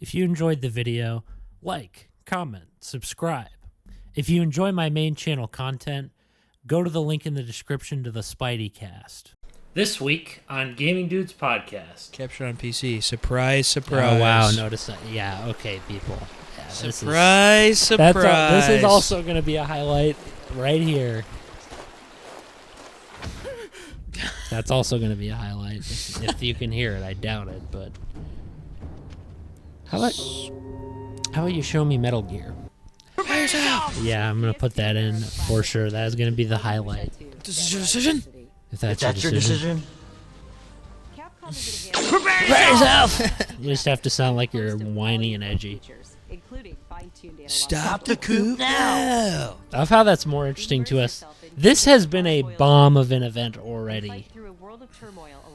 If you enjoyed the video, like, comment, subscribe. If you enjoy my main channel content, go to the link in the description to the Spidey cast. This week on Gaming Dudes Podcast. Captured on PC. Surprise, surprise. Oh, wow. Notice that. Yeah, okay, people. Yeah, surprise. This is also going to be a highlight right here. That's also going to be a highlight. If you can hear it, I doubt it, but... How about you show me Metal Gear? Yeah, I'm going to put that in for sure. That is going to be the highlight. This is your decision? If that's your decision. Prepare yourself! You just have to sound like you're whiny and edgy. Stop the coup now! I love how that's more interesting to us. This has been a bomb of an event already.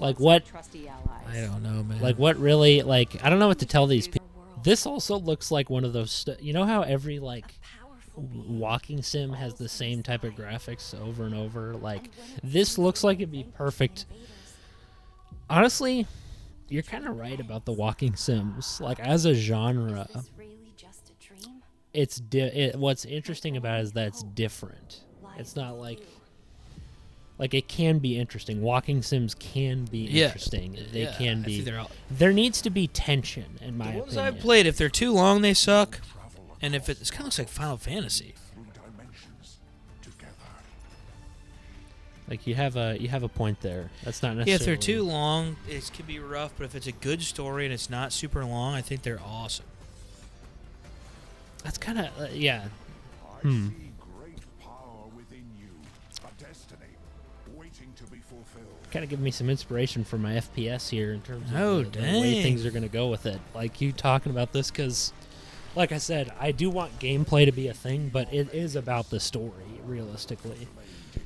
Like what? I don't know, man. Like what really, like, I don't know what to tell these people. This also looks like one of those, you know how every, like, walking sim has the same type of graphics over and over? Like, this looks like it'd be perfect. Honestly, you're kind of right about the walking sims. Like, as a genre, what's interesting about it is that it's different. It's not like it can be interesting. Walking sims can be interesting. They can be. There needs to be tension, in my opinion. The ones I've played, if they're too long, they suck. And if it kind of looks like Final Fantasy. Like you have a point there. That's not necessarily. Yeah, if they're too long, it could be rough. But if it's a good story and it's not super long, I think they're awesome. That's kind of yeah. Kind of give me some inspiration for my FPS here in terms of the way things are going to go with it. Like you talking about this because, like I said, I do want gameplay to be a thing, but it is about the story, realistically.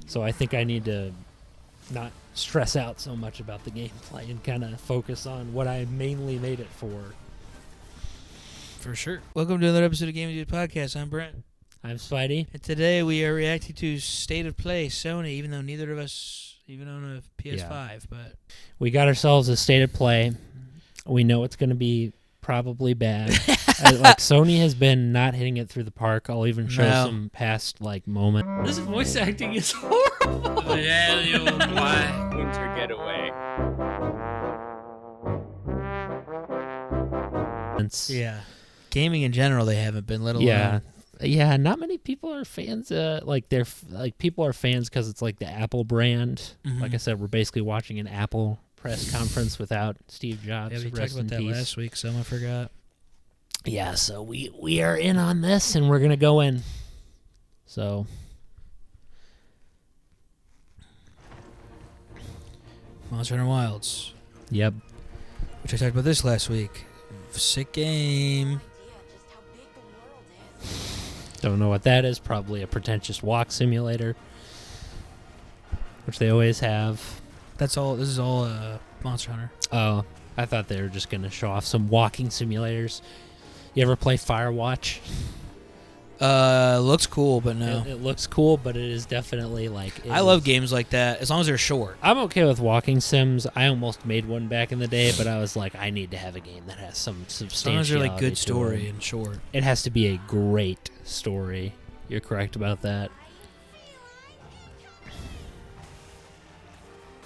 So I think I need to not stress out so much about the gameplay and kind of focus on what I mainly made it for. For sure. Welcome to another episode of Gaming Dude Podcast. I'm Brent. I'm Spidey. And today we are reacting to State of Play Sony, even though neither of us even own a PS5. But we got ourselves a State of Play. We know it's going to be probably bad. Like Sony has been not hitting it through the park. I'll even show some past moments. This voice acting is horrible. Winter Getaway. Yeah, gaming in general they haven't been. Let alone yeah. Not many people are fans. People are fans because it's like the Apple brand. Mm-hmm. Like I said, we're basically watching an Apple press conference without Steve Jobs. Yeah, we talked about that last week. Some I forgot. Yeah, so we are in on this, and we're gonna go in. So, Monster Hunter Wilds. Yep. Which I talked about this last week. Sick game. Don't know what that is. Probably a pretentious walk simulator, which they always have. That's all. This is all Monster Hunter. Oh, I thought they were just gonna show off some walking simulators. You ever play Firewatch? Looks cool, but no. It looks cool, but it is definitely I love games like that, as long as they're short. I'm okay with walking sims. I almost made one back in the day, but I was like, I need to have a game that has some substantiality. As long as they're good story and short. It has to be a great story. You're correct about that.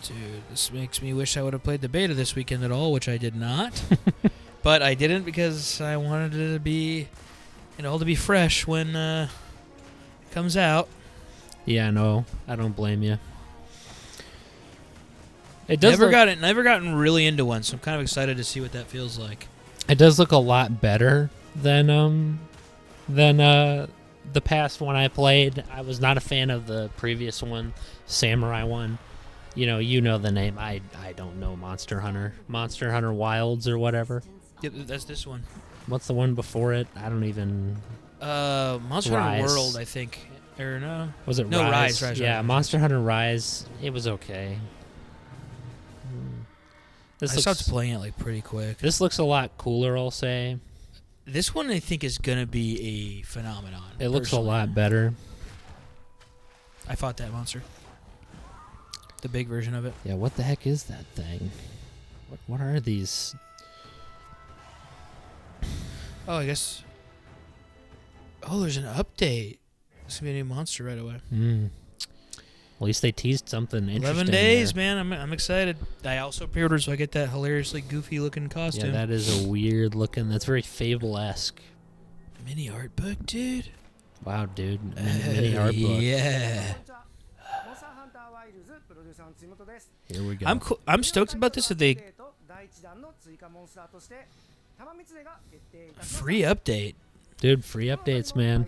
Dude, this makes me wish I would have played the beta this weekend at all, which I did not. But I didn't because I wanted it to be, to be fresh when it comes out. Yeah, no, I don't blame you. It does never gotten really into one, so I'm kind of excited to see what that feels like. It does look a lot better than the past one I played. I was not a fan of the previous one, Samurai one. You know the name. I don't know Monster Hunter Wilds or whatever. Yep, that's this one. What's the one before it? I don't even... Monster Hunter World, I think. Or no? Was it Rise? No, Rise. Yeah, Monster Hunter Rise. It was okay. I stopped playing it pretty quick. This looks a lot cooler, I'll say. This one I think is going to be a phenomenon. It looks a lot better. I fought that monster. The big version of it. Yeah, what the heck is that thing? What are these? Oh, I guess. Oh, there's an update. There's gonna be a new monster right away. At least they teased something interesting. 11 days, there. man. I'm excited. I also pre-ordered, so I get that hilariously goofy looking costume. Yeah, that is a weird looking. That's very Fable-esque. Mini art book, dude. Wow, dude. Mini art book. Yeah. Here we go. I'm stoked about this. That they free update. Dude, free updates, man.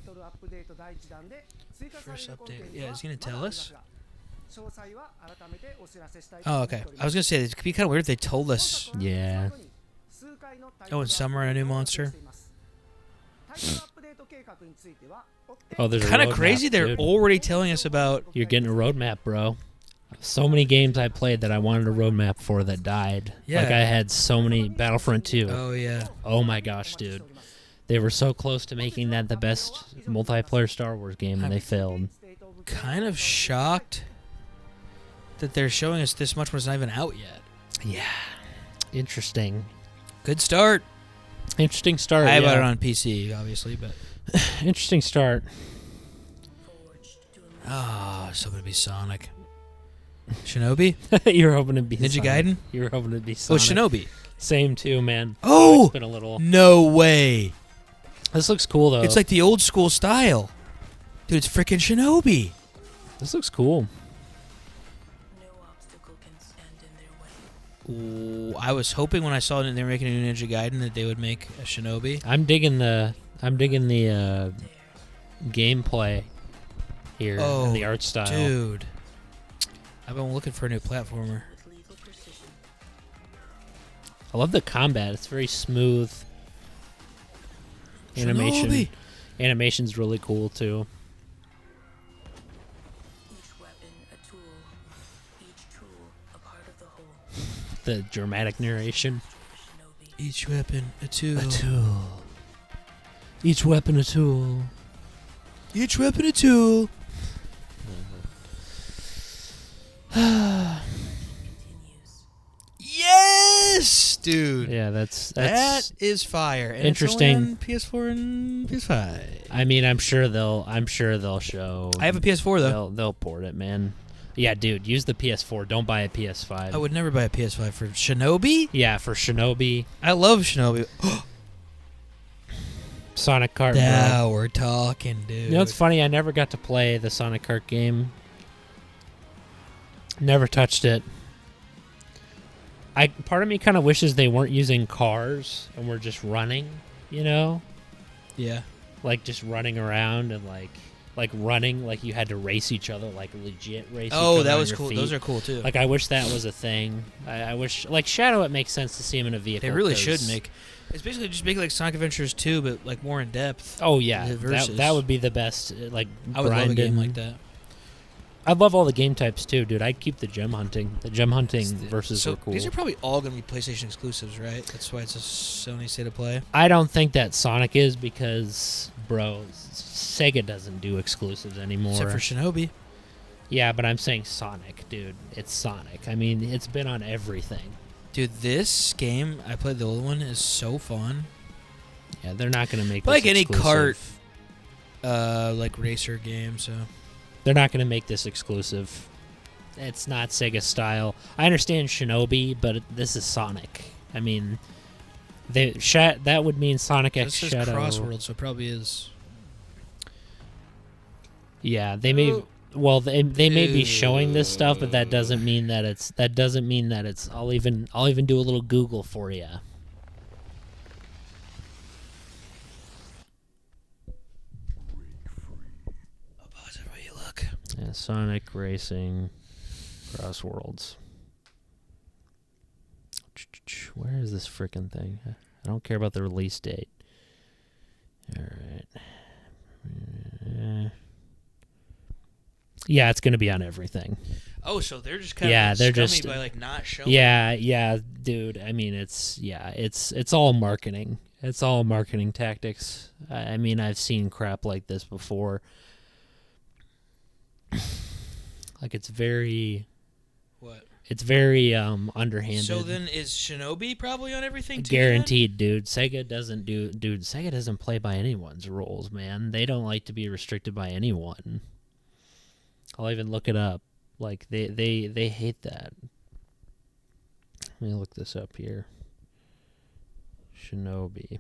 First update. Yeah, he's gonna tell us. Oh, okay. I was gonna say it could be kind of weird if they told us. Yeah. Oh, in summer a new monster. Oh, there's Kind a of roadmap, crazy. They're dude. already telling us about. You're getting a roadmap, bro. So many games I played that I wanted a roadmap for that died. Yeah. Like I had so many Battlefront 2. Oh yeah. Oh my gosh, dude. They were so close to making that the best multiplayer Star Wars game, and they failed. Kind of shocked that they're showing us this much when it's not even out yet. Yeah. Interesting. Good start. Interesting start. I bought yeah. it on PC, obviously, but Interesting start. so gonna be Sonic. Shinobi? You were hoping to be Ninja Sonic. Gaiden? You were hoping to be Oh, Sonic. Shinobi. Same too, man. Oh! It's been a little. No way. This looks cool though. It's like the old school style. Dude, it's freaking Shinobi. This looks cool. Ooh, I was hoping when I saw that they were making a new Ninja Gaiden that they would make a Shinobi. I'm digging the gameplay here Oh, and the art style. dude. I've been looking for a new platformer. I love the combat. It's very smooth. Animation. Shinobi. Animation's really cool too. Each weapon a tool, each tool a part of the whole. The dramatic narration. Shinobi. Each weapon a tool. A tool. Each weapon a tool. Each weapon a tool. Continues. Yes, dude. Yeah, that's That is fire. And interesting. It's only on PS4 and PS5. I mean, I'm sure they'll show. I have a PS4 though. They'll port it, man. Yeah, dude, use the PS4. Don't buy a PS5. I would never buy a PS5 for Shinobi. Yeah, for Shinobi, I love Shinobi. Sonic Kart. Bro. Now we're talking, dude. You know what's funny? I never got to play the Sonic Kart game. Never touched it. Part of me kind of wishes they weren't using cars and were just running, you know? Yeah. Like just running around and like running like you had to race each other, like legit race each Oh, other that on was your cool. feet. Those are cool too. Like I wish that was a thing. I wish like Shadow, it makes sense to see him in a vehicle. They really 'cause- should make. It's basically just make like Sonic Adventures 2, but like more in depth. Oh yeah, The versus. that would be the best. Like I would love a game grinding. like that. I love all the game types too, dude. I'd keep the gem hunting. The gem hunting versus So were cool. these are probably all going to be PlayStation exclusives, right? That's why it's a Sony state of play. I don't think that Sonic is because, bro, Sega doesn't do exclusives anymore. Except for Shinobi. Yeah, but I'm saying Sonic, dude. It's Sonic. I mean, it's been on everything. Dude, this game, I played the old one, is so fun. Yeah, they're not going to make But this like any exclusive. kart, like racer game, so. They're not going to make this exclusive. It's not Sega style. I understand Shinobi, but this is Sonic. I mean, that would mean Sonic X This is Shadow. Crossworld, so it probably is. Yeah, they may. Well, they may be showing this stuff, but that Ew. doesn't mean that it's. That doesn't mean that it's. I'll even do a little Google for you. I'll pause it while you look. Yeah, Sonic Racing Crossworlds. Where is this frickin' thing? I don't care about the release date. All right. Yeah, it's gonna be on everything. Oh, so they're just kind Yeah, of they're scummy just- by like not showing. Yeah, dude. I mean, it's all marketing. It's all marketing tactics. I mean, I've seen crap like this before. Like it's very. What? It's very underhanded. So then is Shinobi probably on everything too? Guaranteed, dude. Sega doesn't play by anyone's rules, man. They don't like to be restricted by anyone. I'll even look it up. Like they hate that. Let me look this up here. Shinobi.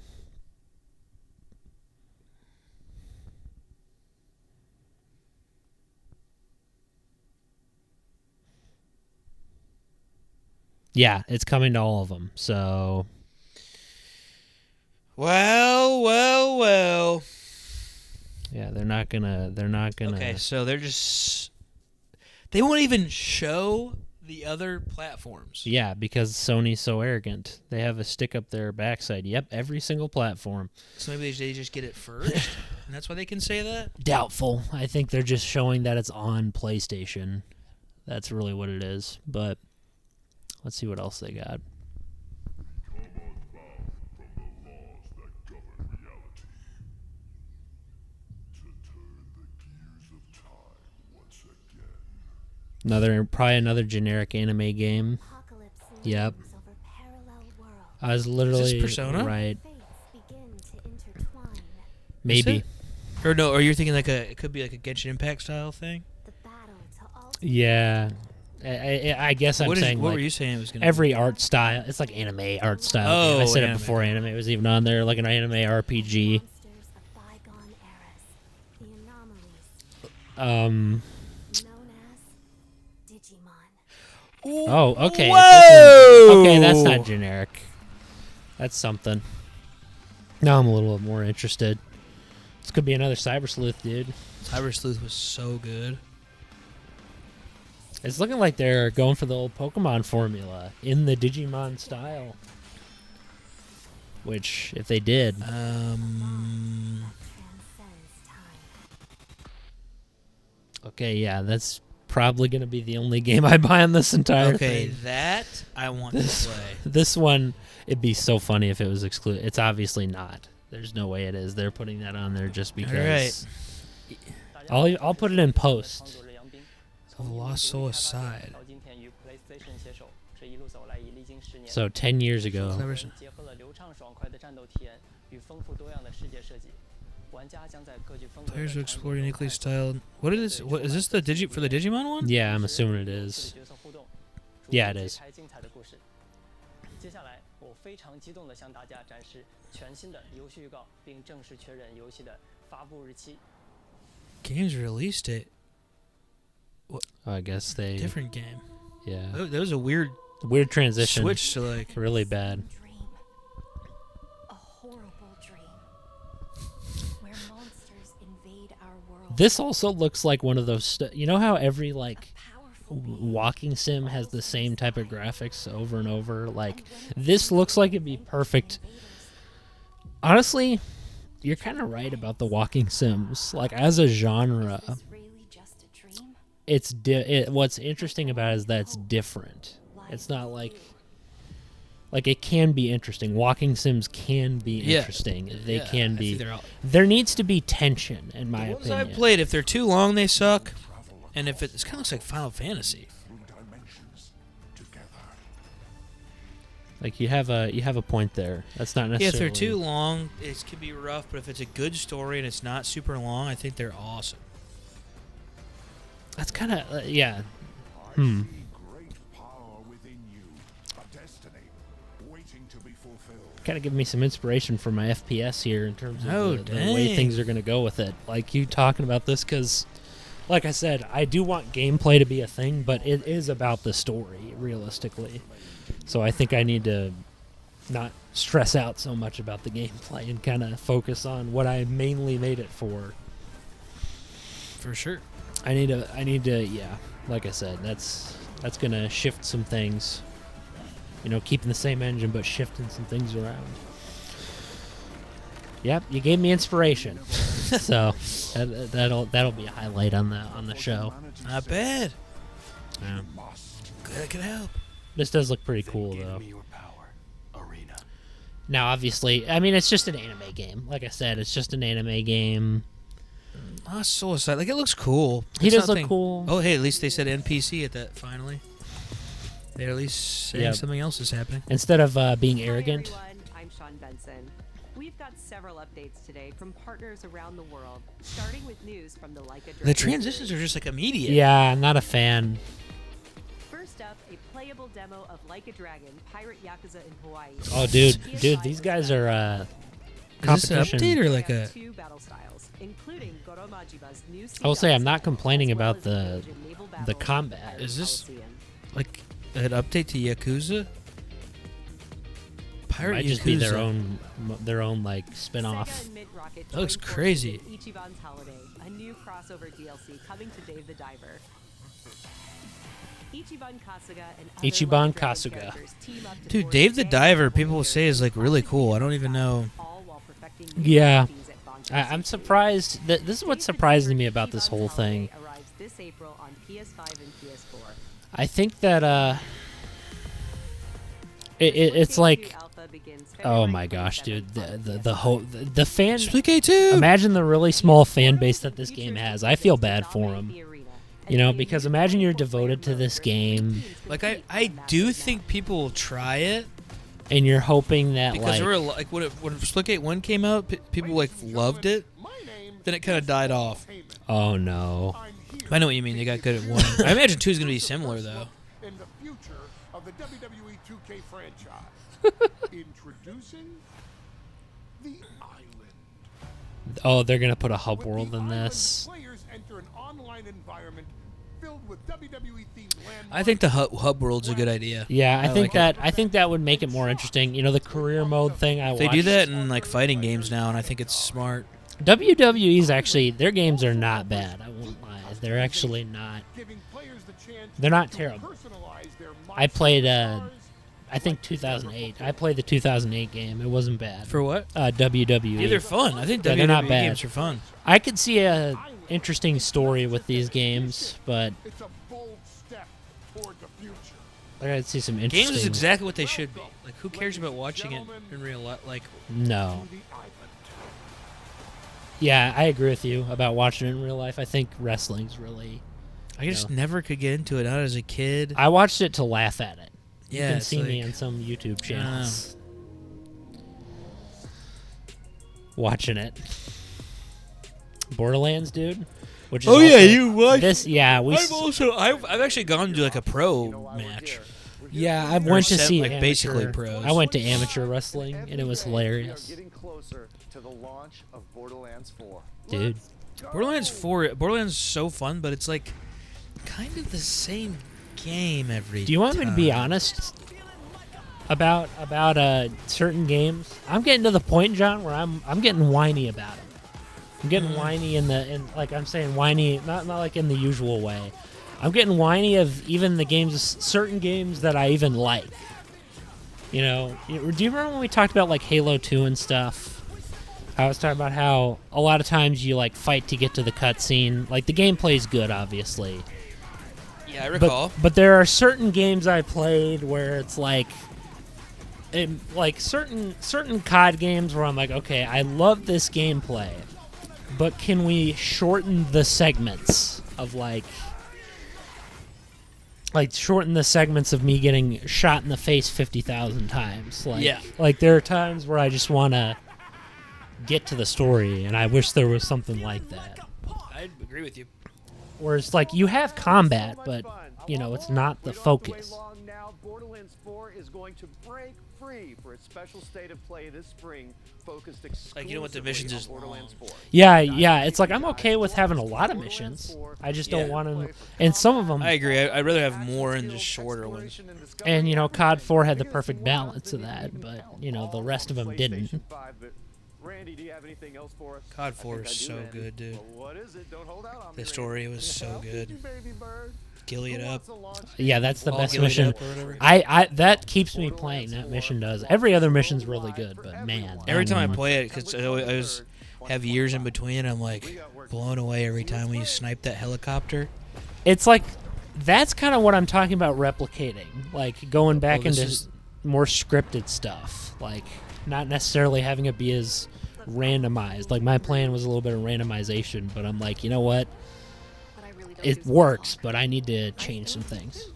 Yeah, it's coming to all of them. So, well. yeah, they're not gonna. Okay, so they won't even show the other platforms. Yeah, because Sony's so arrogant. They have a stick up their backside. Yep, every single platform. So maybe they just get it first, and that's why they can say that? Doubtful. I think they're just showing that it's on PlayStation. That's really what it is. But let's see what else they got. Probably another generic anime game. Yep. I was literally Is this Persona? Right. Maybe. Or no, or you're thinking it could be like a Genshin Impact style thing? Yeah. I guess I'm saying what like were you saying it was going to every art style. It's like anime art style. Oh, I said anime. it before anime was even on there, like an anime RPG. Oh, okay. Whoa! Okay, that's not generic. That's something. Now I'm a little more interested. This could be another Cyber Sleuth, dude. Cyber Sleuth was so good. It's looking like they're going for the old Pokemon formula in the Digimon style. Which, if they did... Okay, yeah, that's probably going to be the only game I buy on this entire thing. Okay, that I want to play. This one, it'd be so funny if it was excluded. It's obviously not. There's no way it is. They're putting that on there just because. All right. I'll put it in post. So Lost Soul aside. So 10 years ago. Players who explore uniquely styled. What is this the for the Digimon one? Yeah, I'm assuming it is. Yeah, it is. Game's release date. I guess they... Different game. Yeah. That was a weird transition. switch to like... Really bad. A horrible dream. Where monsters invade our world. This also looks like one of those... you know how every, like, walking sim has the same type of graphics over and over? Like, this looks like it'd be perfect. Honestly, you're kind of right about the walking sims. Like, as a genre... what's interesting about it is that it's different. It's not like it can be interesting. Walking sims can be interesting. They can be. There needs to be tension, in my opinion. The ones I've played, if they're too long, they suck. And if it kind of looks like Final Fantasy. Like you have a point there. That's not necessarily. Yeah, if they're too long, it could be rough. But if it's a good story and it's not super long, I think they're awesome. That's kind of yeah. Kind of give me some inspiration for my FPS here in terms of the way things are going to go with it. Like you talking about this because, like I said, I do want gameplay to be a thing, but it is about the story realistically. So I think I need to not stress out so much about the gameplay and kind of focus on what I mainly made it for. For sure. I need to, yeah. Like I said, that's gonna shift some things. You know, keeping the same engine but shifting some things around. Yep, you gave me inspiration. So that'll be a highlight on the show. Not bad. Yeah. Glad I could help. This does look pretty cool though. Now, obviously, I mean, it's just an anime game. Like I said, it's just an anime game. Lost Soul aside, like it looks cool. He does look cool. Oh, hey, at least they said NPC at that finally. They're at least saying Yep. something else is happening. Instead of being Hi, arrogant. everyone. I'm Sean Benson. We've got several updates today from partners around the world, starting with news from the Leica The Dragon transitions are series. just like immediate. Yeah, I'm not a fan. First up, a playable demo of Leica Dragon, Pirate Yakuza in Hawaii. Oh, dude, PS5 these guys are Is this an competition. update or like They have a? two battle styles, including Goro Majiba's new sea I will say I'm dance, not complaining as well about as the engage in naval the battles combat. in Pirate Is this- Coliseum. Like an update to Yakuza? Pirate Might Yakuza. just be their own like spin-off. Sega and Mint Rocket That looks joined forces crazy. in Ichiban's Holiday, a new crossover DLC coming to Dave the Diver. Ichiban Kasuga and other Ichiban Like Dragon Kasuga. characters team up to Dude, forge Dave the gang Diver, battle people say is like really cool. I don't even know. all while perfecting new Yeah. abilities at Bancho I'm City. surprised that this is what's Dave the surprising me Diver about this Ichiban's whole thing. Holiday arrives this April on PS5 and PS4. I think that it's Splitgate like 2 Alpha begins oh February my gosh, 27th dude, on the whole the fan. Splitgate 2! Imagine the really small fan base that this game has. I feel bad for them. You know, because imagine you're devoted to this game Like I do think people will try it and you're hoping that because like there were like when Splitgate 1 came out, people like loved it. Then it kind of died off. oh no. I know what you mean. They got good at 1. I imagine 2 is going to be similar though. In the future of the WWE 2K franchise. Introducing the Island. Oh, they're gonna put a hub With world the in island, this. Players enter an online environment filled with WWE themed landmarks. I think the hub world's a good idea. Yeah, I think like it. I think that would make it more interesting. You know, the career mode thing. They do that in like fighting games now, and I think it's smart. WWE's actually their games are not bad. I won't lie. They're actually not. Giving players the chance They're not to terrible. personalize their I played monsters, I think 2008. I played the 2008 game. It wasn't bad. For what? WWE. Yeah, they're fun. I think Yeah, WWE they're not bad. games are fun. I could see a interesting story with these games, but It's a bold step toward the future. I gotta see some Games interesting. is exactly what they should be. Like, who cares about watching it in real life? Like, No. To the island. Yeah, I agree with you about watching it in real life. I think wrestling's really. I just No. never could get into it. Not as a kid. I watched it to laugh at it. You Yeah, can it's see me like- on some YouTube I don't know. channels watching it. Borderlands, dude. Which is Oh, yeah, also- you watched- this. Yeah, I've actually gone to like a pro match. Yeah, I Or went to set, see like, amateur, basically pros. I went to amateur wrestling and it was hilarious, We are getting closer to the launch of Borderlands 4. dude. Borderlands 4. Borderlands is so fun, but it's like kind of the same game every. Do you want me to be time. honest about certain games? I'm getting to the point, John, where I'm getting whiny about it. I'm getting whiny in like I'm saying whiny, not like in the usual way. I'm getting whiny of even the games, certain games that I even like. You know, do you remember when we talked about like Halo 2 and stuff? I was talking about how a lot of times you like fight to get to the cutscene. Like the gameplay's good, obviously. Yeah, I recall. But there are certain games I played where it's like, certain COD games where I'm like, okay, I love this gameplay, but can we shorten the segments of like shorten the segments of me getting shot in the face 50,000 times? Like, Yeah. Like there are times where I just want to get to the story, and I wish there was something like that. I agree with you. Where it's like you have combat, but you know it's not the focus. Now, Borderlands 4 is going to break free for its special state of play this spring, focused exclusively Like, you know what, the missions on is Borderlands 4. Yeah. It's like I'm okay with having a lot of missions. I just don't Yeah. want to. And some of them, I agree. I'd rather have more and just shorter ones. and you know, COD 4 had the perfect balance of that, but you know, the rest of them didn't. PlayStation 5, but Randy, do you have anything else for us? COD I 4 think is I do, so Randy. good, dude. Well, what is it? Don't hold out on me, The Randy. story was so good. You baby bird. Gilly it Who up. wants to launch Yeah, that's the All best gillied mission. up or whatever. I that keeps me playing. That mission does. Every other mission's really good, but man, Every that time I one- play it, because I always have years in between, I'm like blown away every time when you snipe that helicopter. it's like that's kind of what I'm talking about replicating, like going back Well, this into is- more scripted stuff, like not necessarily having it be as randomized. Like my plan was a little bit of randomization, but I'm like, you know what? But I really don't It do works, but I need to change some things.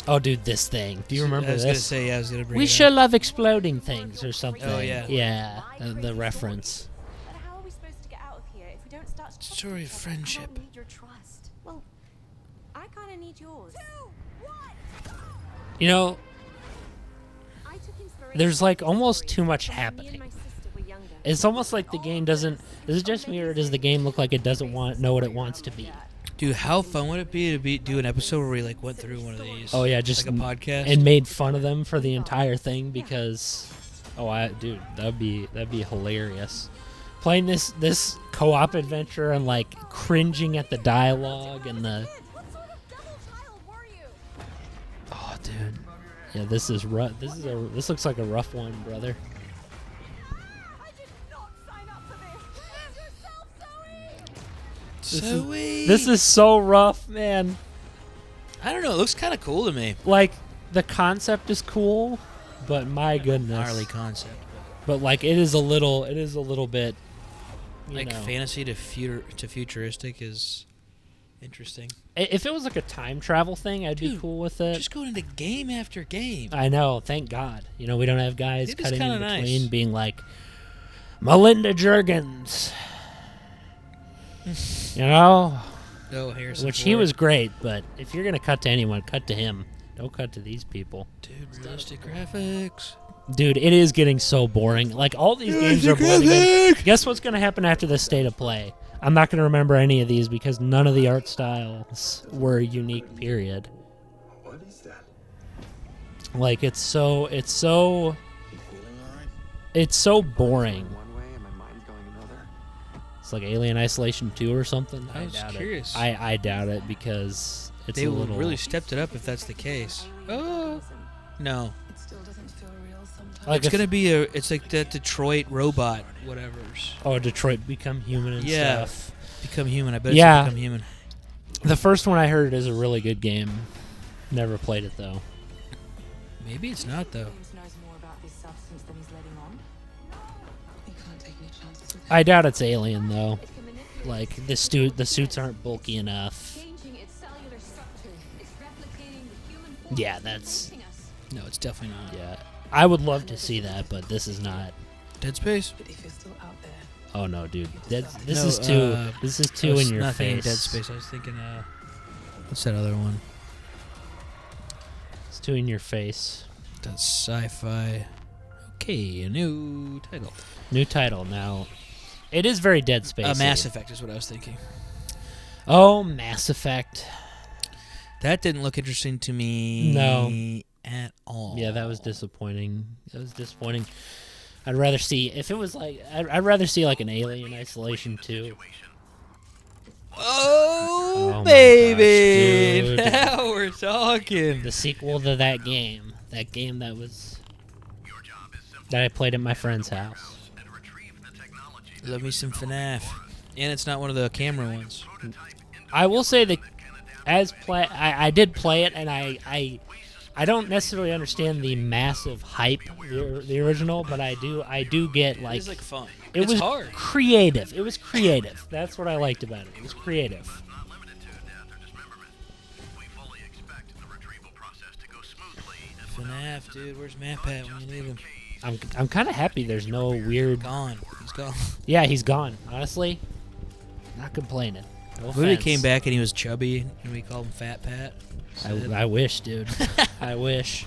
Oh, dude, this thing. Do you remember I was gonna this? say, I was gonna bring We it sure up. love exploding things or something. Oh, yeah. Yeah, the reference. But how are we supposed to get out of here if we don't start to trust Story of each other? friendship. I don't need your trust. Well, I kind of need yours. You know, I took inspiration there's like from almost stories too much from when me happening. and my sister were younger. It's almost like the game doesn't. Is it just me, or does the game look like it doesn't know what it wants to be? Dude, how fun would it be to do an episode where we like went through one of these? Oh yeah, just like a podcast. and made fun of them for the entire thing because, dude, that'd be hilarious. Playing this co-op adventure and like cringing at the dialogue and the. Oh, dude, yeah, this is rough. This looks like a rough one, brother. This is so rough, man. I don't know. It looks kind of cool to me. Like the concept is cool, but my goodness, Gnarly concept. But like it is a little bit. Like fantasy to futuristic is interesting. If it was like a time travel thing, I'd be Dude, cool with it. Just going into game after game. I know, thank God. You know, we don't have guys It is cutting in kinda between nice. being like Melinda Juergens. You know? Oh, Harrison Which he Ford. was great, but if you're gonna cut to anyone, cut to him. Don't cut to these people. Dude, realistic graphics. Dude, it is getting so boring. Like, all these games are boring. Guess what's going to happen after this state of play? I'm not going to remember any of these because none of the art styles were unique, period. What is that? Like, it's so You feeling alright? it's so boring. One way and my mind's going another. It's like Alien Isolation 2 or something. I was doubt curious. it. I doubt it because it's They a little... really stepped it up if that's the case. Oh, no. It still doesn't feel real sometimes. Like It's if- gonna be it's like that Detroit robot, whatever's. Oh, Detroit Become Human and Yeah. stuff. Become human. I bet Yeah. it's Become Human. The first one I heard is a really good game. Never played it, though. Maybe it's not, though. James knows more about this substance than he's letting on. You can't take any chances with him. I doubt it's Alien, though. It can manipulate Like, the suits aren't bulky enough. changing its cellular structure. It's replicating the human form. Yeah, that's... Using us. No, it's definitely not. Yeah. I would love to see that, but this is not... Dead Space. But if you're still out there, Oh, no, dude. This No, is too... uh, this is I too was in your not thinking face. Dead Space. I was thinking, what's that other one? It's too in your face. That's sci-fi. Okay, a new title. New title now. It is very Dead Space. Mass Effect is what I was thinking. Oh, Mass Effect. That didn't look interesting to me. No. At all. Yeah, that was disappointing. That was disappointing. I'd rather see... If it was like... I'd rather see like an Alien Isolation 2. Oh, Oh my baby! gosh, dude. Now we're talking. The sequel to that game. That game that was... That I played at my friend's house. Love me some FNAF. And it's not one of the camera ones. I will say that I did play it, and I don't necessarily understand the massive hype, the original, but I do get like It's like fun. it It's was hard. creative. It was creative. That's what I liked about it. It was creative. FNAF, dude. Where's Map at when you need him? I'm kind of happy there's no weird. Gone. He's gone. Yeah, he's gone. Honestly, not complaining. No What if he offense. came back and he was chubby and we called him Fat Pat? I wish, dude. I wish.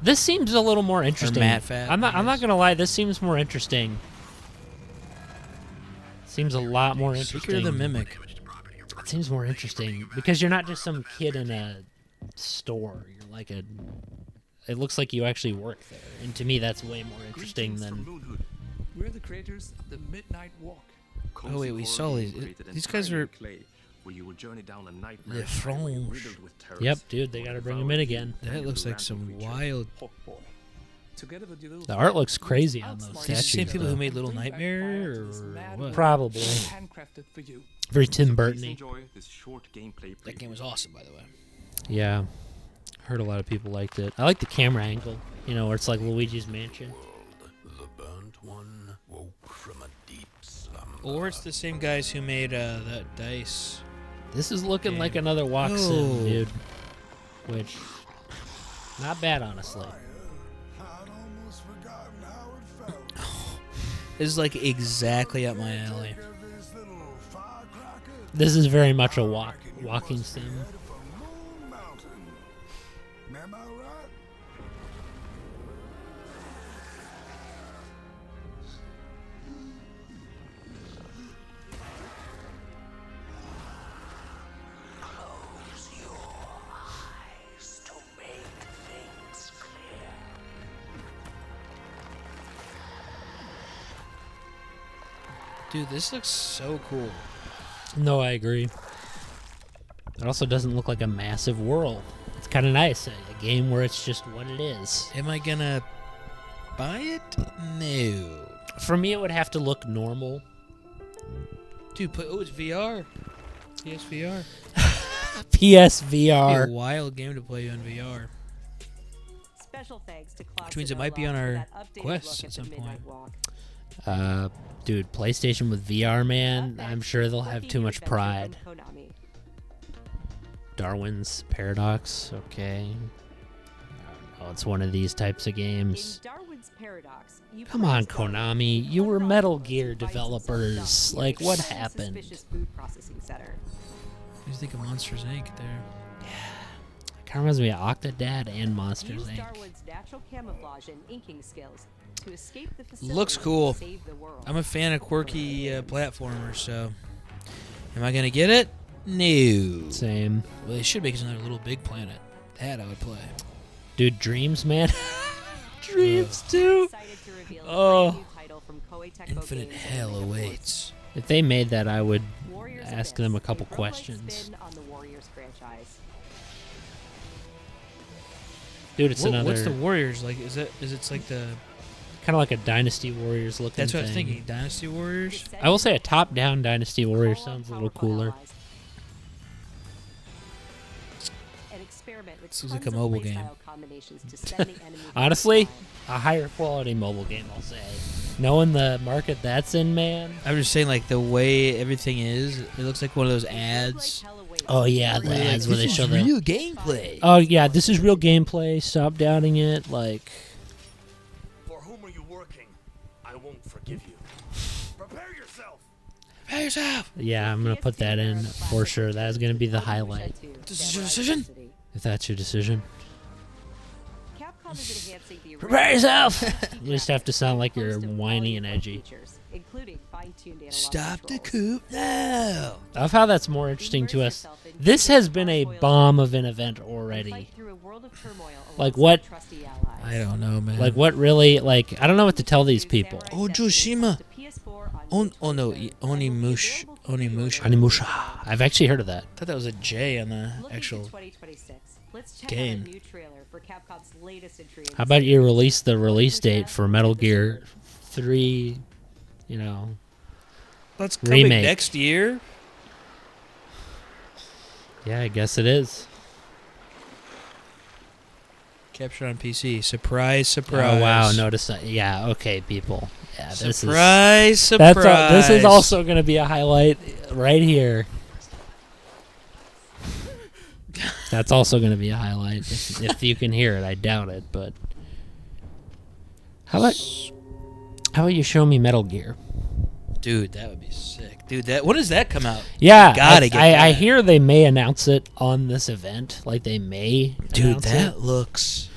This seems a little more interesting. Matt Fat, I'm I not guess. gonna lie. This seems more interesting. Seems a lot more interesting. Secret of the Mimic. It seems more interesting because you're not just some kid in a store. You're like a. It looks like you actually work there, and to me, that's way more interesting Greetings from than. Moonhood. We're the creators of the Midnight Walk. Oh, wait, we saw these guys are. Where you will journey down a nightmare Le highway Frange. riddled with terrors. Yep, dude, they gotta bring him in again. That looks like some wild. Together with your little The art looks crazy on those outsmart These the same statues. people who though. made Little bring back Nightmare, fire to this or mad what? world Probably. handcrafted for you. Very Tim So please Burton-y. enjoy this short gameplay That game was awesome, by the way. Yeah, heard a lot of people liked it. I like the camera angle. You know, where it's like Luigi's Mansion. The burnt one woke from a deep slumber. Or it's the same guys who made that dice. This is looking Game. like another walk Oh. sim, dude. which not bad, honestly. This is like exactly up my alley. This is very much a walking sim. Dude, this looks so cool. No, I agree. It also doesn't look like a massive world. It's kind of nice. A game where it's just what it is. Am I gonna buy it? No. For me, it would have to look normal. Dude, it's VR. PSVR. PSVR. Be a wild game to play on VR. Special thanks to Which means it might be on our Quest at some point. Dude, PlayStation with VR, man, I'm sure they'll have too much pride. Darwin's Paradox, okay. Oh, it's one of these types of games. Come on, Konami, you were Metal Gear developers. Like, what happened? What do you think of Monsters Inc. there? Yeah. Kind of reminds me of Octodad and Monsters Inc. Darwin's natural camouflage and inking skills to escape the facility. Looks cool. And save the world. I'm a fan of quirky platformers, so am I gonna get it? No. Same. Well, they should make another Little Big Planet. That I would play. Dude, Dreams, man. Dreams too. Excited to reveal a Oh. brand new title from Koei Tecmo Infinite Games hell and awaits. If they made that, I would Warriors ask Abyss, them a couple roguelike questions. spin on the Warriors franchise. Dude, it's another What's the Warriors like? Is it like the? kind of like a Dynasty Warriors looking That's what I thing. was thinking. Dynasty Warriors. I will say a top-down Dynasty Warriors sounds a little cooler. An experiment with This looks like tons a of mobile playstyle game. combinations to send the enemy Honestly, back a higher quality mobile game, I'll say. Knowing the market that's in, man. I'm just saying, like the way everything is, it looks like one of those to ads. Oh yeah, the ads where they show the real gameplay. Oh yeah, this is real gameplay. Stop doubting it. Like, For whom are you working? I won't forgive you. Prepare yourself. Prepare yourself. yeah, I'm gonna put that in for sure. That is gonna be the highlight. This is your decision? If that's your decision. Capcom is enhancing the Prepare yourself. You just have to sound like you're whiny and edgy. features, including fine-tuned analog Stop the controls. coup now. I love how that's more interesting to us. This has been a bomb of an event already. Fight through a world of turmoil Like alongside what? trusty allies. I don't know, man. Like what really? Like I don't know what to tell these people. Ojoshima. To PS4 on Oh no, Onimusha. Animusha. I've actually heard of that. I thought that was a J on the Looking actual. to 2026. Let's check game. out a new trailer for Capcom's latest entry. in How about the you release the release date for Metal Gear 3? You know, That's coming Remake. next year. yeah, I guess it is. Captured on PC. Surprise, surprise. Oh wow! Notice that. Yeah. Okay, people. Yeah. This Surprise, is. surprise. This is also going to be a highlight right here. That's also going to be a highlight if you can hear it. I doubt it, but how about you show me Metal Gear? Dude, that would be sick. Dude, when does that come out? Yeah, Gotta get I that. hear they may announce it on this event. Like they may. Dude, announce that it. looks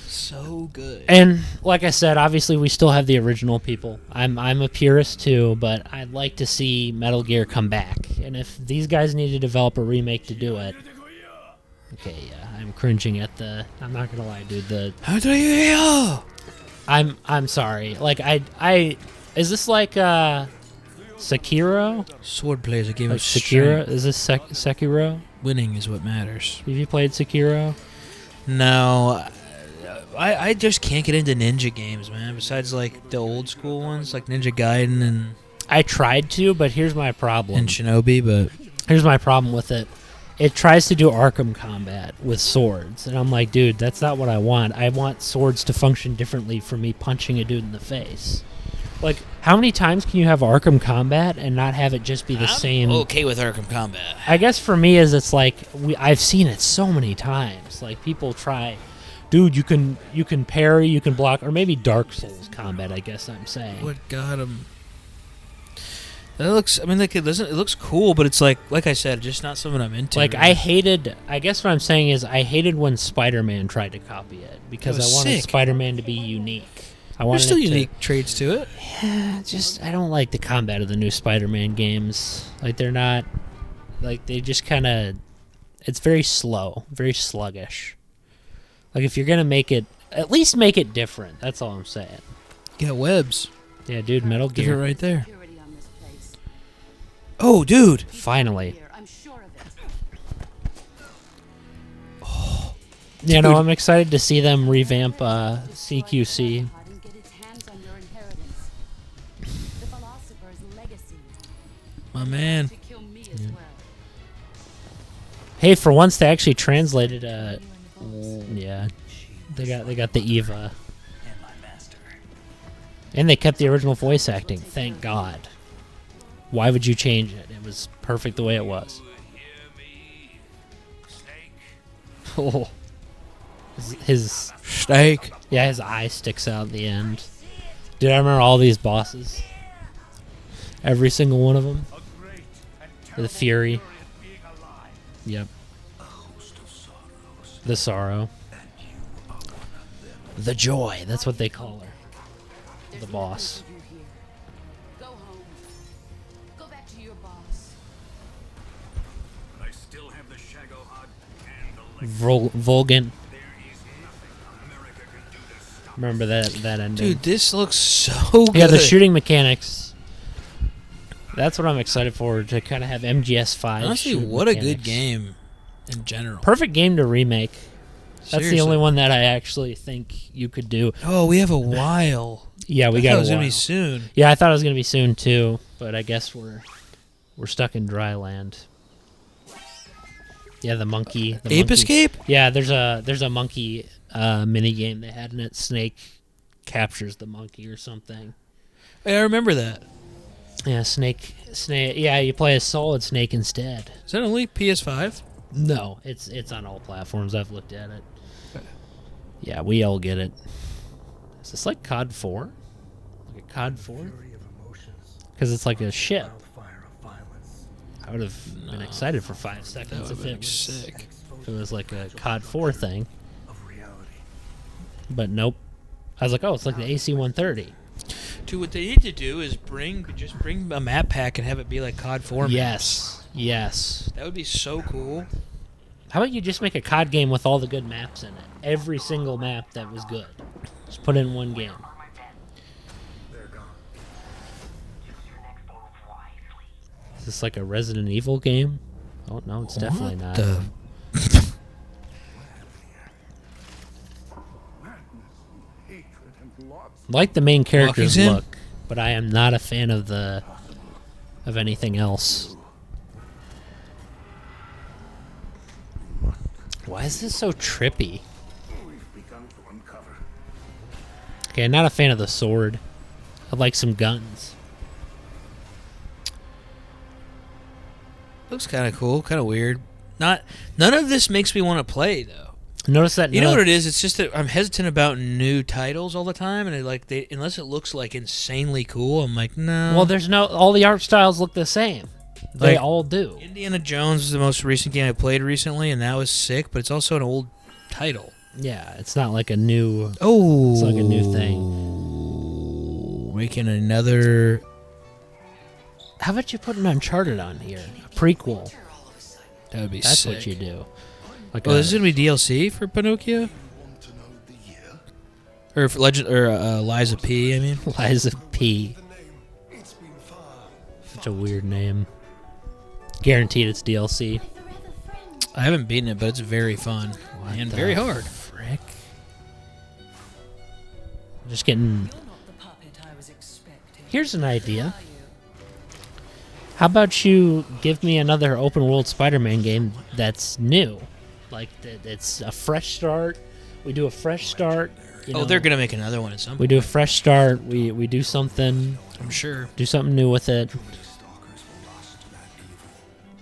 so good. And like I said, obviously we still have the original people. I'm a purist too, but I'd like to see Metal Gear come back. And if these guys need to develop a remake to do it, okay, yeah, I'm cringing at the. I'm not gonna lie, dude. I'm sorry. Like I is this like Sekiro? Swordplay is a game Like of Sekiro? strength. Is this Sekiro? Winning is what matters. Have you played Sekiro? No, I just can't get into ninja games, man. Besides like the old school ones, like Ninja Gaiden and I tried to, but here's my problem. Shinobi, but Here's my problem with it. It tries to do Arkham combat with swords, and I'm like, dude, that's not what I want. I want swords to function differently from me punching a dude in the face. Like, how many times can you have Arkham combat and not have it just be the same? okay with Arkham combat. I guess for me is it's like I've seen it so many times. this. Like people try, dude, you can parry, you can block, or maybe Dark Souls combat. I guess I'm saying. What got him? That looks. I mean, like it doesn't. It looks cool, but it's like I said, just not something I'm into. Like I hated. I guess what I'm saying is I hated when Spider-Man tried to copy it because I wanted Spider-Man to be unique. There's still unique traits to it. Yeah, just I don't like the combat of the new Spider-Man games. Like they're not. Like they just kind of. It's very slow, very sluggish. Like if you're gonna make it, at least make it different. That's all I'm saying. Get webs. Yeah, dude, Metal Give Gear. it right there. Oh, dude! Finally. I'm sure of it. Oh, you know, I'm excited to see them revamp CQC. My man. Hey, for once they actually translated. Yeah, they got the Eva, and they kept the original voice acting. Thank God. Why would you change it? It was perfect the way it was. Oh, his steak. Yeah, his eye sticks out at the end. Dude, I remember all these bosses. Every single one of them. The Fury. Yep. The Sorrow. The Joy. That's what they call her. The boss. Go home. Go back to your boss. I still have the Shagohod and the Vulcan. Remember that ending. Dude, this looks so good. Yeah, the shooting mechanics. That's what I'm excited for, to kind of have MGS5. Honestly, what a good game in general. Perfect game to remake. That's Seriously. the only one that I actually think you could do. Oh, we have a while. Yeah, we got I thought a it was while. gonna be soon. Yeah, I thought it was gonna be soon too, but I guess we're stuck in dry land. Yeah, the monkey. Ape Escape? Yeah, there's a monkey mini game they had in it. Snake captures the monkey or something. Hey, I remember that. Yeah, Snake. Yeah, you play as Solid Snake instead. Is that only PS5? No, it's on all platforms. I've looked at it. Yeah, we all get it. Is this like COD 4? Like a COD 4? Because it's like a ship. I would have been excited for 5 seconds if it was sick. If it was like a COD 4 thing. But nope. I was like, oh, it's like the AC-130. Dude, what they need to do is bring a map pack and have it be like COD 4 Yes. maps. Yes. That would be so cool. How about you just make a COD game with all the good maps in it? Every single map that was good. Just put it in one game. Is this like a Resident Evil game? Oh, no, it's definitely not. Like the main character's look, but I am not a fan of anything else. Why is this so trippy? Okay, I'm not a fan of the sword. I'd like some guns. Looks kind of cool, kind of weird. None of this makes me want to play though. Notice that you know what it is? It's just that I'm hesitant about new titles all the time, and unless it looks like insanely cool, I'm like, no. Well, all the art styles look the same. They all do. Indiana Jones is the most recent game I played recently, and that was sick. But it's also an old title. Yeah, it's not like a new. Oh, it's like a new thing. Making another. How about you put an Uncharted on here? A prequel. That would be That's sick. what you do. Like this is gonna be DLC for Pinocchio, or for Legend, or Liza P. I mean, Liza P. Such a weird name. Guaranteed it's DLC. I haven't beaten it, but it's very fun and very hard. Frick. Just getting. Here's an idea. How about you give me another open world Spider-Man game that's new? Like, it's a fresh start. We do a fresh start. They're going to make another one at some point. We do a fresh start. We do something. I'm sure. Do something new with it.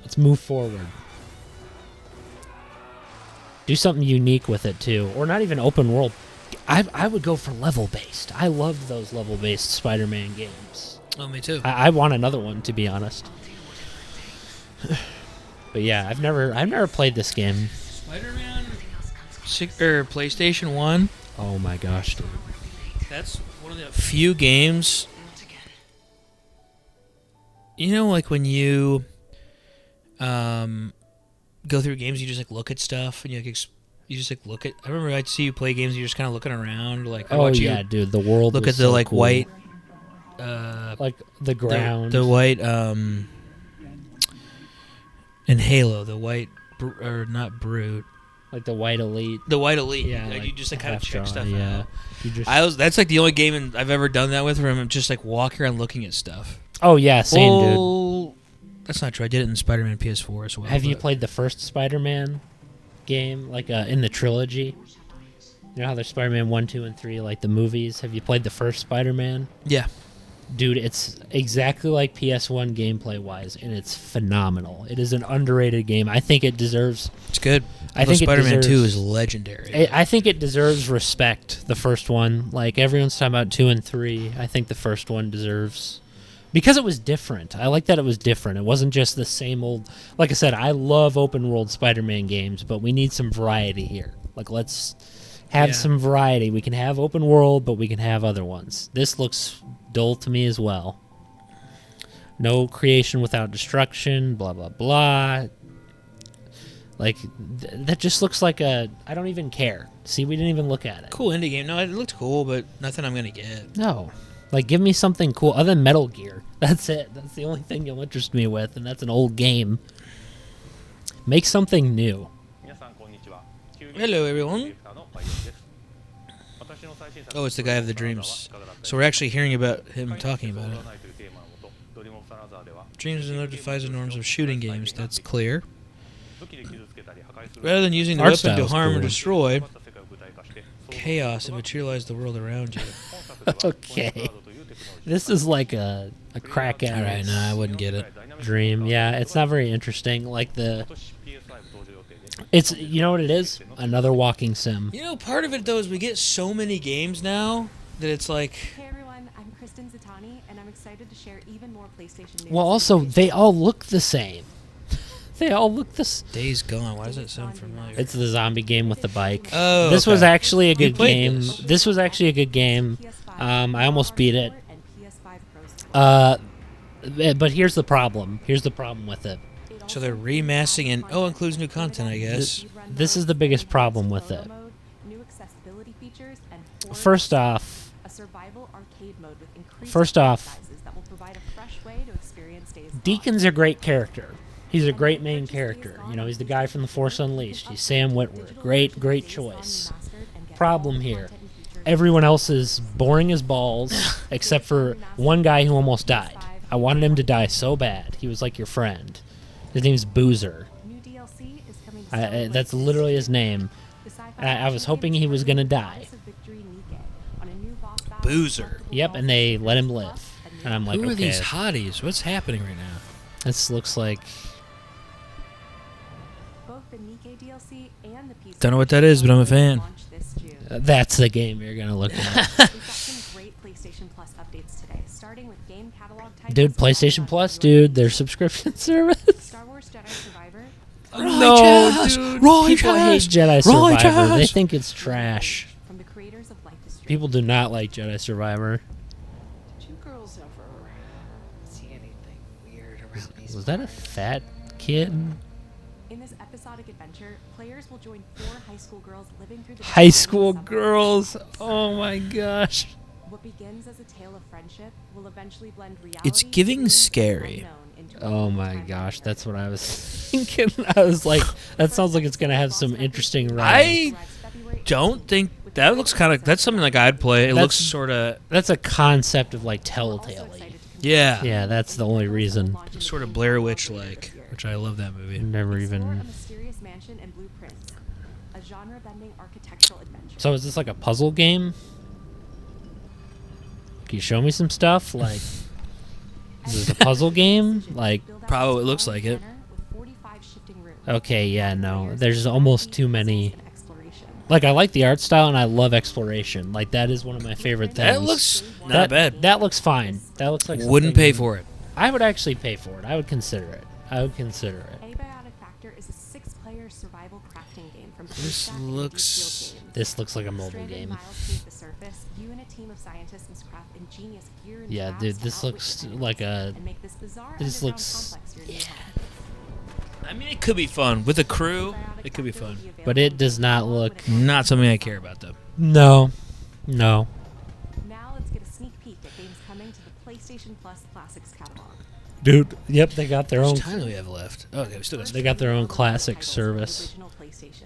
Let's move forward. Do something unique with it too, or not even open world. I would go for level based. I loved those level based Spider-Man games. Oh, me too. I want another one, to be honest. But yeah, I've never played this game. Spider-Man PlayStation 1. Oh my gosh, dude. That's one of the few games. You know, like when you go through games, you just like look at stuff and you like you just like look at. I remember I'd see you play games, and you're just kind of looking around, like I watch you dude, the world. look was at the so like cool. white, like the ground, the white in Halo, the white or not brute, like the white elite. the white elite. Yeah, like you just like kind of half check drawn, stuff yeah. out. You just, That's like the only game I've ever done that with, where I'm just like walking around looking at stuff. oh yeah, same dude. Well, that's not true. I did it in Spider-Man PS4 as well. Have you but- played the first Spider-Man game, like in the trilogy? You know how there's Spider-Man 1, 2, and 3, like the movies? Have you played the first Spider-Man? Yeah. Dude, it's exactly like PS1 gameplay-wise, and it's phenomenal. It is an underrated game. I think it deserves... It's good. I think it Spider-Man 2 deserves- is legendary. I think it deserves respect, the first one. Like, everyone's talking about 2 and 3. I think the first one deserves... Because it was different. I like that it was different. It wasn't just the same old... Like I said, I love open-world Spider-Man games, but we need some variety here. Like, let's have some variety. We can have open world, but we can have other ones. This looks dull to me as well. No creation without destruction, blah, blah, blah. Like, that just looks like a... I don't even care. See, we didn't even look at it. Cool indie game. No, it looked cool, but nothing I'm going to get. No. Like, give me something cool other than Metal Gear. That's it. That's the only thing you'll interest me with, and that's an old game. Make something new. Hello, everyone. Oh, it's the guy of the dreams. So we're actually hearing about him talking about it. Dreams and defies the norms of shooting games. That's clear. Rather than using the Art weapon to style's harm or cool. destroy, chaos and materialize the world around you. Okay. This is like a crack at All right, no, I wouldn't get it. dream. Yeah, it's not very interesting. Like it's, you know what it is? Another walking sim. You know, part of it though is we get so many games now that it's like. Hey everyone, I'm Kristen Zatani, and I'm excited to share even more PlayStation news. Well, also, they all look the same. They all look Days Gone. Why does that sound familiar? It's the zombie game with the bike. Oh, this was okay. actually a good played game. this. This was actually a good game. I almost beat it. And PS5 Pro But here's the problem. Here's the problem with it. So they're remastering and includes new content, I guess. This is the biggest problem with it. New accessibility features and First off, a survival arcade mode with increased First off, sizes that will provide a fresh way to experience Days Gone. Deacon's a great character. He's a great main character. You know, he's the guy from The Force Unleashed. He's Sam Witwer. Great choice. Problem here. Everyone else is boring as balls, except for one guy who almost died. I wanted him to die so bad. He was like your friend. His name's Boozer. New DLC is coming to That's literally his name. I was hoping he was going to die. Boozer. Yep, and they let him live. And I'm like, Who are okay, these hotties? What's happening right now? this looks like... Both the Nike DLC and the PC Don't know what that is, but I'm a fan. launch this June. That's the game you're going to look at. We've got some great PlayStation Plus updates today, starting with game catalog titles. Dude, PlayStation Plus, dude, their subscription service. Star Wars Jedi Survivor. No, dude. People hate Jedi Survivor. Righteous. They think it's trash. From the creators of Life is Strange. People do not like Jedi Survivor. Did you girls ever see anything weird around these Was that a fat kid? In this episodic adventure, players will join 4 high school girls living through the High school girls. Oh my gosh. What begins as a tale of friendship will eventually blend reality. It's giving dreams, and scary. unknown into a Oh my full-time gosh, adventure. that's what I was thinking. I was like, that sounds like it's going to have some interesting I writing. don't think that looks kind of. That's something like I'd play. It That's- looks sort of. That's a concept of like Telltale-y. Yeah. Yeah, that's the only reason. Sort of Blair Witch like, which I love that movie. Never Explore a even... mysterious mansion and blueprints. A genre-bending architectural adventure. So is this like a puzzle game? Can you show me some stuff? Like, is this a puzzle game? Like, Build out Probably a looks small like it. manor with 45 shifting rooms. Okay, yeah, no. There's almost too many. And exploration. Like, I like the art style and I love exploration. Like, that is one of my favorite things. That looks not bad. That looks fine. That looks like Wouldn't something- pay for it. I would actually pay for it. I would consider it. Abiotic Factor is a 6-player survival crafting game from This Playstack and looks- Deep Field Games. This looks like a mobile Stranded game. miles beneath the surface, you and a team of scientists must craft ingenious gear and Yeah, traps dude, to this outwit looks enemies like a. and make this bizarre This underground looks. complex your new home. I mean, it could be fun with a crew. It could be Factor will fun, available But it in does not mobile, look- but it not something I care about though. No. Now let's get a sneak peek at games coming to the PlayStation Plus Classics catalog. Dude, yep, they got their How own. much time do we have left? Oh, okay, we still got. They got their own Titles from classic the service. Original PlayStation,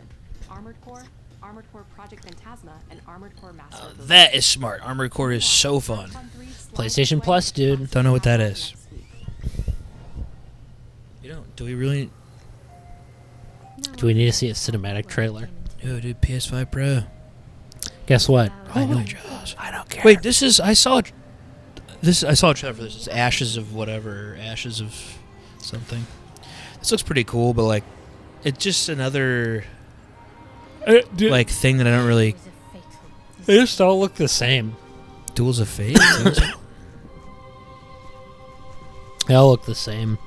Armored Core Project Phantasma, and Armored Core Master. of the That is smart. Armored Core is so fun. PlayStation Plus, dude. Don't know what that is. You don't? Do we really? Do we need to see a cinematic trailer? Yo, dude, PS5 Pro. Guess what? I know Jaws. I don't care. Wait, this is. I saw a trailer for this. It's Ashes of whatever. Ashes of something. This looks pretty cool, but like, it's just another like thing that I don't really. They just all look the same. Duels of Fate. They all look the same.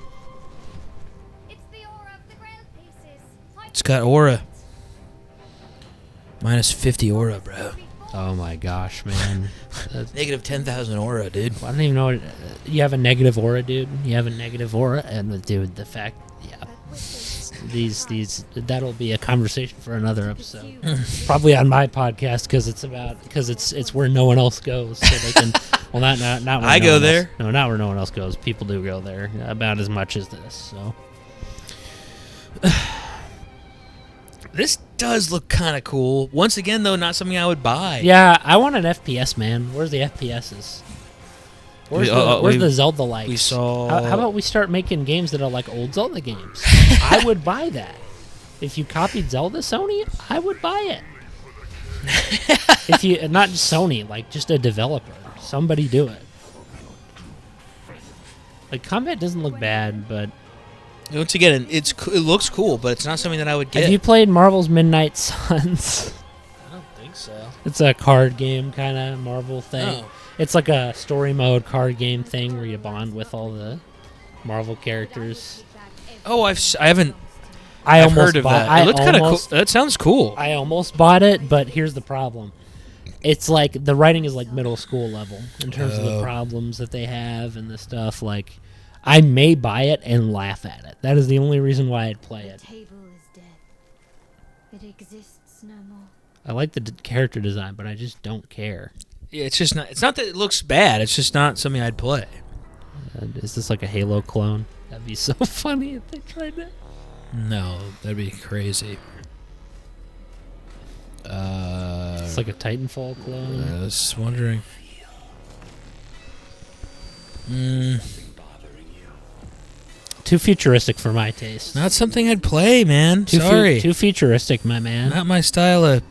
It's got aura. Minus 50 aura, bro. Oh my gosh, man. Negative 10,000 aura, dude. I don't even know what. You have a negative aura, dude. You have a negative aura, and dude, the fact, yeah. These that'll be a conversation for another episode, probably on my podcast because it's where no one else goes. So they can, well, not where I no go one there. Else, no, not where no one else goes. People do go there about as much as this. So This does look kind of cool. Once again, though, not something I would buy. yeah, I want an FPS, man. Where's the FPSs? Where's the Zelda likes? We saw. How about we start making games that are like old Zelda games? I would buy that. If you copied Zelda, Sony, I would buy it. If you not just Sony, like just a developer, somebody do it. Like combat doesn't look bad, but Once again, it looks cool, but it's not something that I would get. have you played Marvel's Midnight Suns? I don't think so. It's a card game kind of Marvel thing. Oh. It's like a story mode card game thing where you bond with all the Marvel characters. Oh, I haven't. I've I've heard of that. It looks kind of cool. That sounds cool. I almost bought it, but here's the problem. It's like the writing is like middle school level in terms of the problems that they have and the stuff. Like, I may buy it and laugh at it. That is the only reason why I'd play it. Table is dead. It exists no more. I like the character design, but I just don't care. Yeah, it's just not. It's not that it looks bad. It's just not something I'd play. Is this like a Halo clone? That'd be so funny if they tried that. No, that'd be crazy. It's like a Titanfall clone. I was wondering. Too futuristic for my taste. Not something I'd play, man. Too Sorry. too futuristic, my man. Not my style of.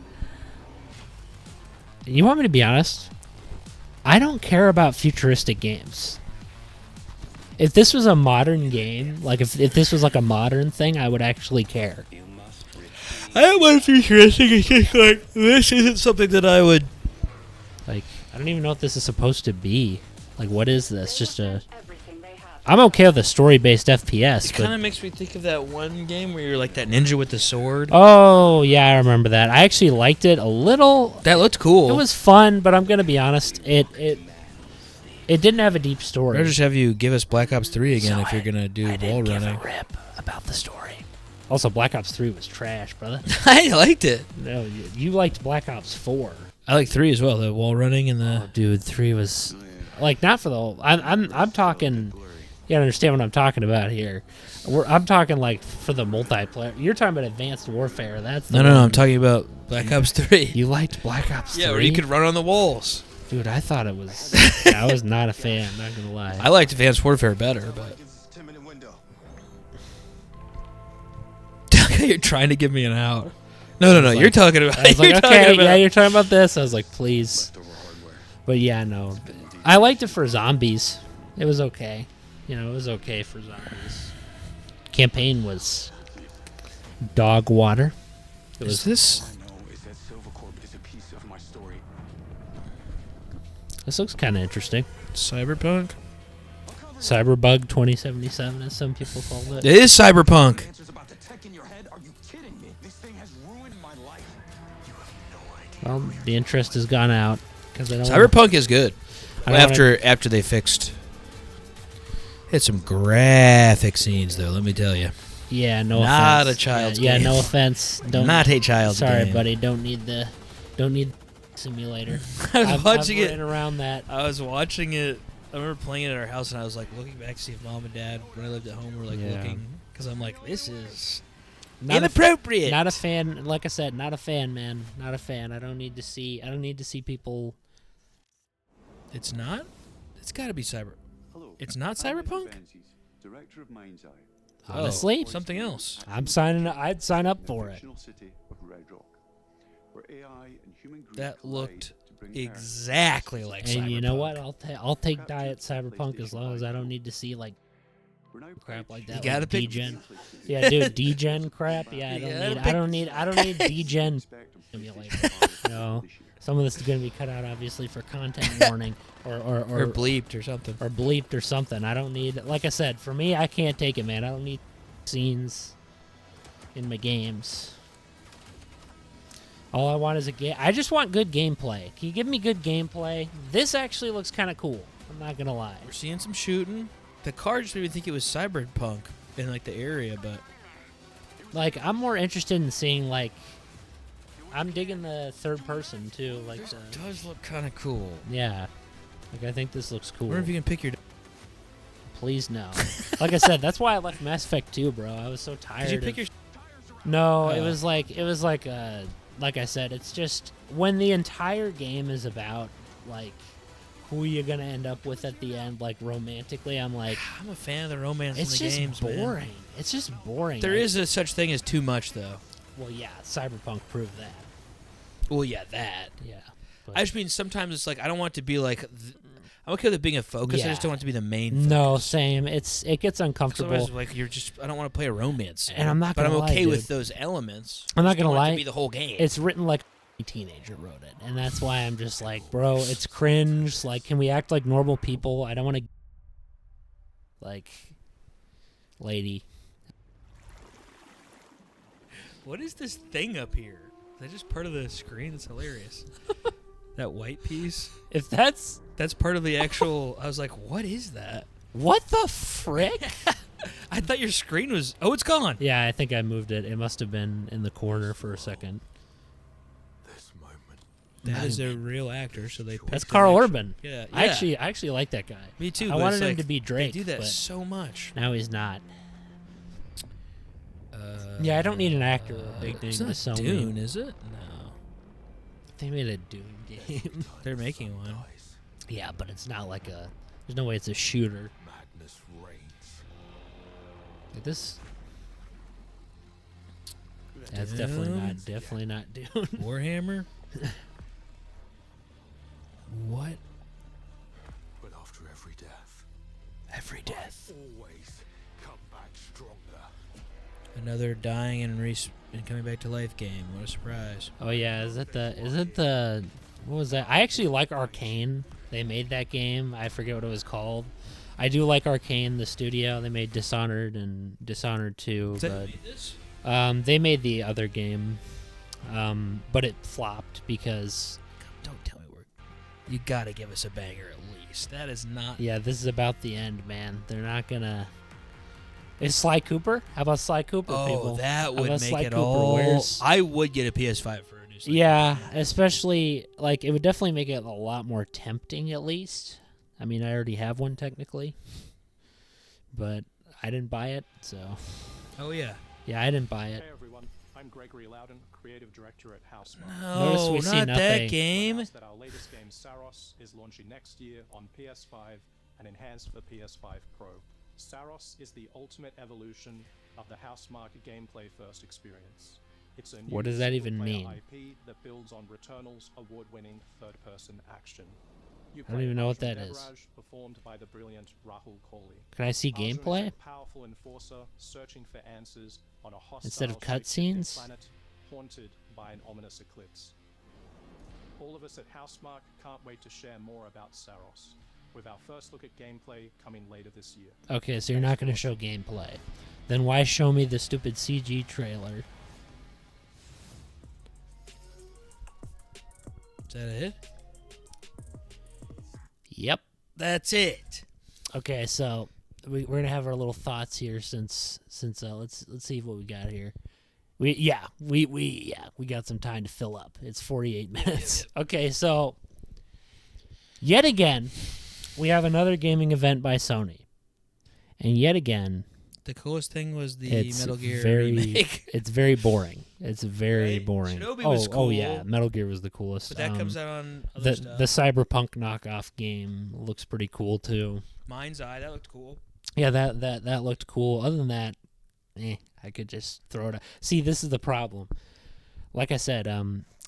You want me to be honest? I don't care about futuristic games. If this was a modern game, like if this was like a modern thing, I would actually care. I don't want futuristic. It's just like, this isn't something that I would. Like, I don't even know what this is supposed to be. Like, what is this? Just a... I'm okay with a story-based FPS, It but... kind of makes me think of that one game where you're like that ninja with the sword. Oh, yeah, I remember that. I actually liked it a little. That looked cool. It was fun, but I'm going to be honest. It didn't have a deep story. Or just have you give us Black Ops 3 again if you're going to do wall running. Rip about the story. Also, Black Ops 3 was trash, brother. I liked it. No, you liked Black Ops 4. I like 3 as well, the wall running and the... Oh, dude, 3 was... Like, not for the whole... I'm talking... You gotta understand what I'm talking about here. I'm talking, like, for the multiplayer. You're talking about Advanced Warfare. That's the No, I'm talking about Black Ops 3. You liked Black Ops 3? Yeah, where you could run on the walls. Dude, I thought it was... I was not a fan, not gonna lie. I liked Advanced Warfare better, but... You're trying to give me an out. No. You're talking about... I was like, okay, yeah, you're talking about this. I was like, please. But yeah, no. I liked it for zombies. It was okay. You know, it was okay for zombies. Campaign was Dog Water. It Is this? All I know is that Silvercorp is a piece of my story. This looks kind of interesting. Cyberpunk? Cyberbug 2077, as some people called it. It is Cyberpunk. Answers about the tech in your head? Are you kidding me? This thing has ruined my life. You have no idea. Well, the interest has gone out because I don't. Cyberpunk is good. I don't After they fixed, had some graphic scenes though. Let me tell you. Yeah, no Not offense. a child's yeah, game. no offense. Don't, Not a child's sorry, game. buddy. Don't need the simulator. I was I've watching ran it. around that. I was watching it. I remember playing it at our house, and I was like looking back to see if mom and dad, when I lived at home, were like Yeah. looking, because I'm like, this is Not inappropriate. Not a fan. Like I said, not a fan, man. Not a fan. I don't need to see people. It's not. It's got to be cyber. Hello. It's not Cyberpunk. Director of Mind's Eye. Honestly, something else. I'm signing. I'd sign up for it. City of Red Rock, where AI and human greed That collide looked to bring exactly like And Cyberpunk. you know what? I'll take Diet Cyberpunk as long as I don't need to see like crap like that. You gotta like pick- degen. Yeah, dude, degen crap. Yeah, You I don't gotta need degen simulator. No, some of this is gonna be cut out obviously for content warning or bleeped or something. or bleeped or something. I don't need. Like I said, for me, I can't take it, man. I don't need scenes in my games. All I want is a game. I just want good gameplay. Can you give me good gameplay? This actually looks kind of cool. I'm not gonna lie. We're seeing some shooting. The car just made me think it was Cyberpunk in like the area, but Like, I'm more interested in seeing like. I'm digging the third person too. Like, it does look kind of cool. yeah. Like, I think this looks I cool. wonder if you can pick your. Please no. Like I said, that's why I left Mass Effect 2, bro. I was so tired. Did you pick of- your? No, Oh. it was like I said, it's just when the entire game is about like who you're gonna end up with at the end, like romantically. I'm like, I'm a fan of the romance it's in the just games, boring. man. It's just boring. There Like, is a such thing as too much, though. well, yeah, Cyberpunk proved that. Well, yeah, that. Yeah, I just mean sometimes it's like I don't want it to be like. I'm okay with it being a focus. I Yeah. just don't want it to be the main focus. no, same. It gets Otherwise, uncomfortable. like you're just. I don't want to play a romance. And I'm not But I'm gonna lie, okay dude. with those elements. I'm not Just don't gonna want it lie. to be the whole game. It's written like a teenager wrote it, and that's why I'm just like, bro, it's cringe. Like, can we act like normal people? I don't want to. Like, lady. What is this thing up here? Is that just part of the screen? It's hilarious. That white piece. If that's That's part of the actual. I was like, what is that? what the frick? I thought your screen was. Oh, it's gone. Yeah, I think I moved it. It must have been in the corner for a second. This moment. That is a real actor, so they. That's picked Carl an Urban. Yeah, I yeah. actually like that guy. Me too. I but wanted it's him like, to be Drake. They do that but so much. now he's not. Yeah, I don't need an actor or a big name It's to not Sony. Dune, is it? No. They made a Dune game. They're making one. Yeah, but it's not like a. There's no way it's a shooter. Madness reigns. Like this. That's definitely not Dune. Warhammer. What? But after every death, Every death. always come back stronger. Another dying and coming back to life game. What a surprise. Oh yeah, is it the what was that? I actually like Arcane. They made that game. I forget what it was called. I do like Arcane, the studio. They made Dishonored and Dishonored 2, but this? they made the other game. But it flopped because Don't tell me you gotta give us a banger at least. That is not. yeah, this is about the end, man. They're not gonna. Is Sly Cooper? How about Sly Cooper? Oh, people? that How would about make Sly it Cooper? all. Where's- I would get a PS5 for a new. Sly Yeah, Cooper. especially like it would definitely make it a lot more tempting. At least, I mean, I already have one technically, but I didn't buy it, so Oh yeah. yeah, I didn't buy it. Hey everyone, I'm Gregory Loudon, creative director at Housemarque. Notice No, we see not that nothing. game. Announce that our latest game, Saros, is launching next year on PS5 and enhanced for PS5 Pro. Saros is the ultimate evolution of the Housemarque gameplay first experience. It's a new What does that even single-player mean? IP that builds on Returnal's award-winning third-person action. You I don't play even know what Arjun that is. Devaraj, performed by the brilliant Rahul Kohli. Can I see Arjun gameplay? is a powerful enforcer searching for answers on a hostile Instead of shape-shifting cutscenes? planet haunted by an ominous eclipse. All of us at Housemarque can't wait to share more about Saros, with our first look at gameplay coming later this year. Okay, so you're not going to show gameplay. Then why show me the stupid CG trailer? Is that it? Yep. That's it. Okay, so we're gonna have our little thoughts here since let's see what we got here. We got some time to fill up. It's 48 minutes. Okay, so yet again, we have another gaming event by Sony, and yet again, The coolest thing was the it's Metal Gear very, remake. It's very boring. It's very Right? boring. Shinobi oh, was oh cool. yeah, Metal Gear was the coolest. But that comes out on other the stuff. the Cyberpunk knockoff game looks pretty cool too. Mind's Eye, that looked cool. Yeah, that looked cool. Other than that, I could just throw it out. See, this is the problem. Like I said,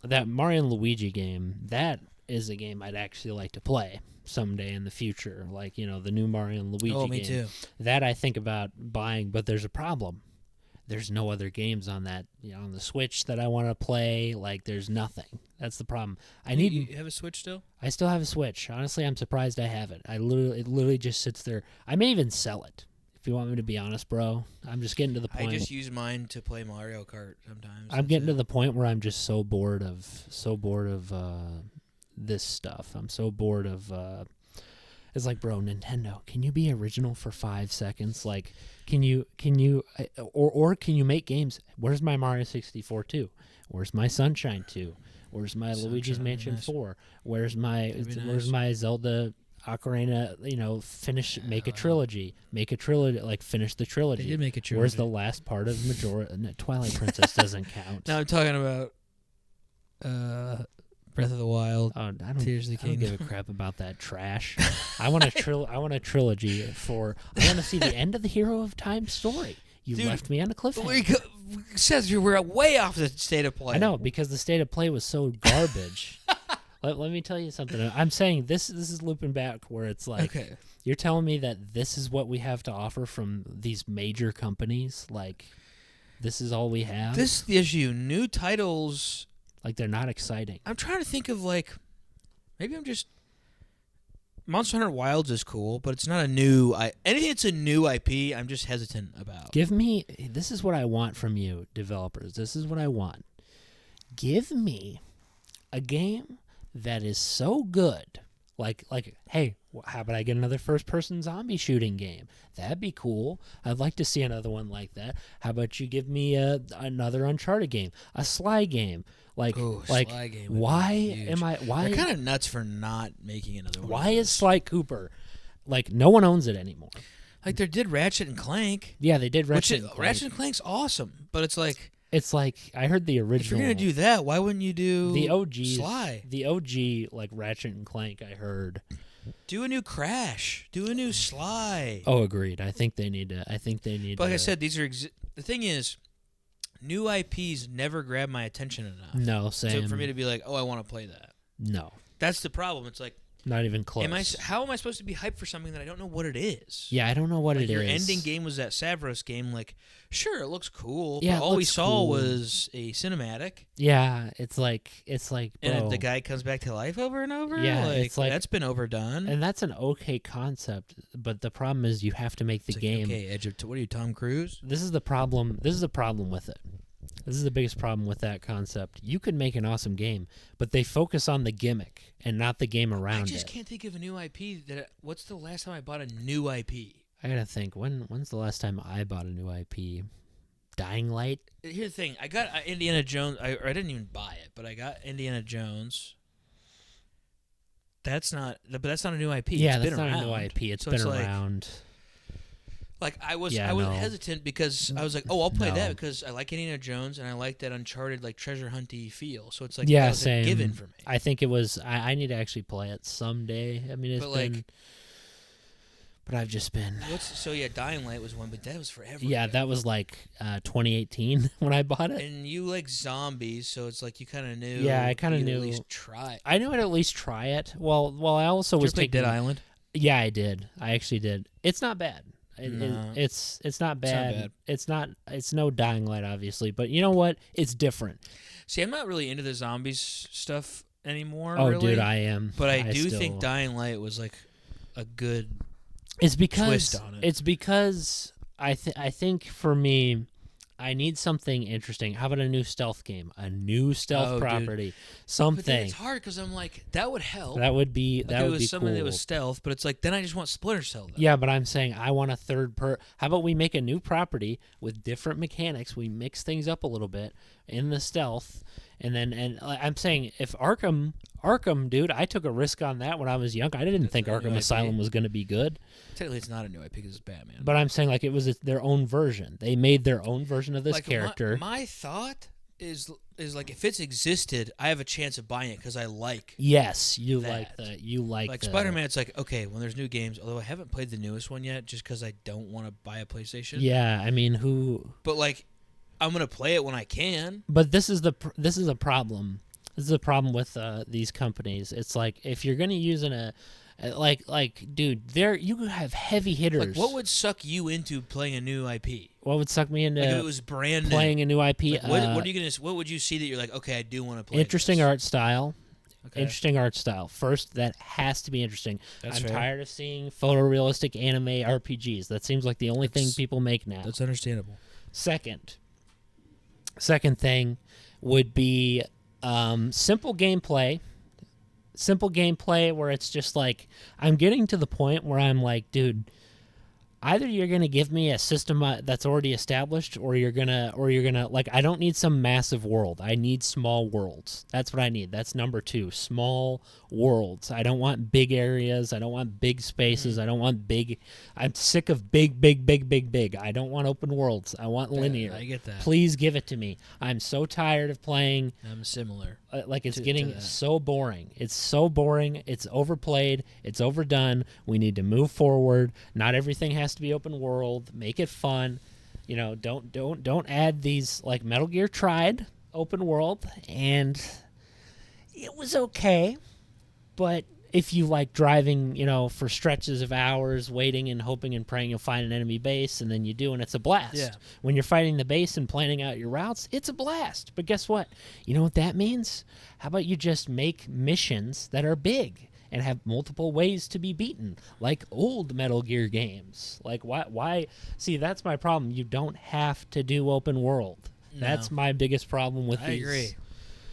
that Mario and Luigi game, that is a game I'd actually like to play someday in the future. Like, you know, the new Mario and Luigi game. Oh, me too. That I think about buying, but there's a problem. There's no other games on that, on the Switch that I want to play. Like, there's nothing. That's the problem. You have a Switch still? I still have a Switch. Honestly, I'm surprised I have it. It literally just sits there. I may even sell it. If you want me to be honest, bro. I'm just getting to the point. I just use mine to play Mario Kart sometimes. I'm getting to the point where I'm just so bored of this stuff. I'm so bored of it's like, bro, Nintendo, can you be original for 5 seconds? Like, can you or can you make games? Where's my Mario 64 2? Where's my Sunshine 2? Where's my Luigi's Mansion 4? Where's my Zelda Ocarina, make a trilogy, like finish the trilogy. They did make a trilogy. Where's the last part of Twilight Princess doesn't count. Now I'm talking about Breath of the Wild. Oh, Tears of the I don't Kingdom. give a crap about that trash. I want a trilogy for. I want to see the end of the Hero of Time story. You Dude, left me on a cliffhanger. Says you were way off the state of play. I know, because the state of play was so garbage. Let me tell you something. I'm saying this is looping back where it's like, okay, you're telling me that this is what we have to offer from these major companies? Like, this is all we have? This is the issue. New titles. Like, they're not exciting. I'm trying to think of, like, maybe I'm just... Monster Hunter Wilds is cool, but it's not a new... anything that's a new IP, I'm just hesitant about. Give me... This is what I want from you, developers. This is what I want. Give me a game that is so good. Like, hey, how about I get another first-person zombie shooting game? That'd be cool. I'd like to see another one like that. How about you give me another Uncharted game, a Sly game? Like, Sly game would why be huge. am I? Why? They're kind of nuts for not making another one. Why is Sly Cooper? Like, no one owns it anymore. Like, they did Ratchet and Clank. Yeah, they did Ratchet and Clank. Ratchet and Clank's awesome, but it's like... It's like, I heard the original... If you're going to do that, why wouldn't you do the OG Sly? The OG, like, Ratchet and Clank, I heard. Do a new Crash. Do a new Sly. Oh, agreed. I think they need to... But like I said, these are... The thing is, new IPs never grab my attention enough. No, same. So for me to be like, oh, I want to play that. No. That's the problem. It's like... Not even close. How am I supposed to be hyped for something that I don't know what it is? Yeah, I don't know what it is. Your ending game was that Savros game. Like, sure, it looks cool. Yeah, but all we saw was a cinematic. Yeah, it's like, bro. And the guy comes back to life over and over. Yeah, it's like that's been overdone. And that's an okay concept, but the problem is you have to make the game. Okay, what are you, Tom Cruise? This is the problem. This is the problem with it. This is the biggest problem with that concept. You could make an awesome game, but they focus on the gimmick and not the game around it. I just can't think of a new IP. What's the last time I bought a new IP? I gotta think. When's the last time I bought a new IP? Dying Light? Here's the thing. I got Indiana Jones. I didn't even buy it, but I got Indiana Jones. That's not a new IP. Yeah, it's that's been not around. a new IP. It's been around. Like I was hesitant because I was like, oh, I'll play that because I like Indiana Jones and I like that Uncharted like treasure hunty feel. So it's like that was a given for me. I think it was. I need to actually play it someday. I mean, it's been. but I've just been. Dying Light was one, but that was forever. Yeah, ago. that was like 2018 when I bought it. And you like zombies, so it's like you kind of knew. Yeah, I kind of knew. At least try. I knew I'd at least try it. Well, I also was taking Dead Island. Yeah, I did. I actually did. It's not bad. No. It's not bad. It's not bad. It's no Dying Light, obviously, but you know what? It's different. See, I'm not really into the zombies stuff anymore. Oh, really, dude, I am. But I do still think Dying Light was like a good. It's because twist on it. It's because I think for me, I need something interesting. How about a new stealth game? A new stealth property. Dude. Something. But then it's hard because I'm like, that would help. That would be like that would be cool. It was something that was stealth, but it's like then I just want Splinter Cell. Though. Yeah, but I'm saying I want a third How about we make a new property with different mechanics? We mix things up a little bit in the stealth, and I'm saying if Arkham, dude, I took a risk on that when I was young. I didn't think Arkham Asylum was going to be good. Technically, it's not a new IP because it's Batman. But I'm saying like it was their own version. They made their own version of this character. My thought is like if it's existed, I have a chance of buying it because I like. Yes, you that. like that. You like Spider-Man. It's like okay, when there's new games. Although I haven't played the newest one yet, just because I don't want to buy a PlayStation. Yeah, I mean who? But like, I'm gonna play it when I can. But this is a problem. This is a problem with these companies. It's like if you're gonna use dude, you have heavy hitters. Like, what would suck you into playing a new IP? What would suck me into? Like if it was brand playing new. a new IP. Like, what are you gonna? What would you see that you're like, okay, I do want to play? Interesting this. art style. Okay. Interesting art style. First, that has to be interesting. That's I'm fair. tired of seeing photorealistic anime RPGs. That seems like the only thing people make now. That's understandable. Second thing would be simple gameplay. Simple gameplay where it's just like I'm getting to the point where I'm like, dude, either you're gonna give me a system that's already established, or you're gonna like I don't need some massive world. I need small worlds. That's what I need. That's number 2. Small worlds. I don't want big areas. I don't want big spaces. I don't want big. I'm sick of big. I don't want open worlds. I want linear. I get that. Please give it to me. I'm so tired of playing. I'm similar. Like it's getting so boring. It's so boring. It's overplayed. It's overdone. We need to move forward. Not everything has to be open world. Make it fun. You know, don't add these like Metal Gear tried open world and it was okay, but if you like driving, you know, for stretches of hours, waiting and hoping and praying you'll find an enemy base, and then you do, and it's a blast. Yeah. When you're fighting the base and planning out your routes, it's a blast. But guess what? You know what that means? How about you just make missions that are big and have multiple ways to be beaten, like old Metal Gear games? Like, why? See, that's my problem. You don't have to do open world. No. That's my biggest problem with I these. agree.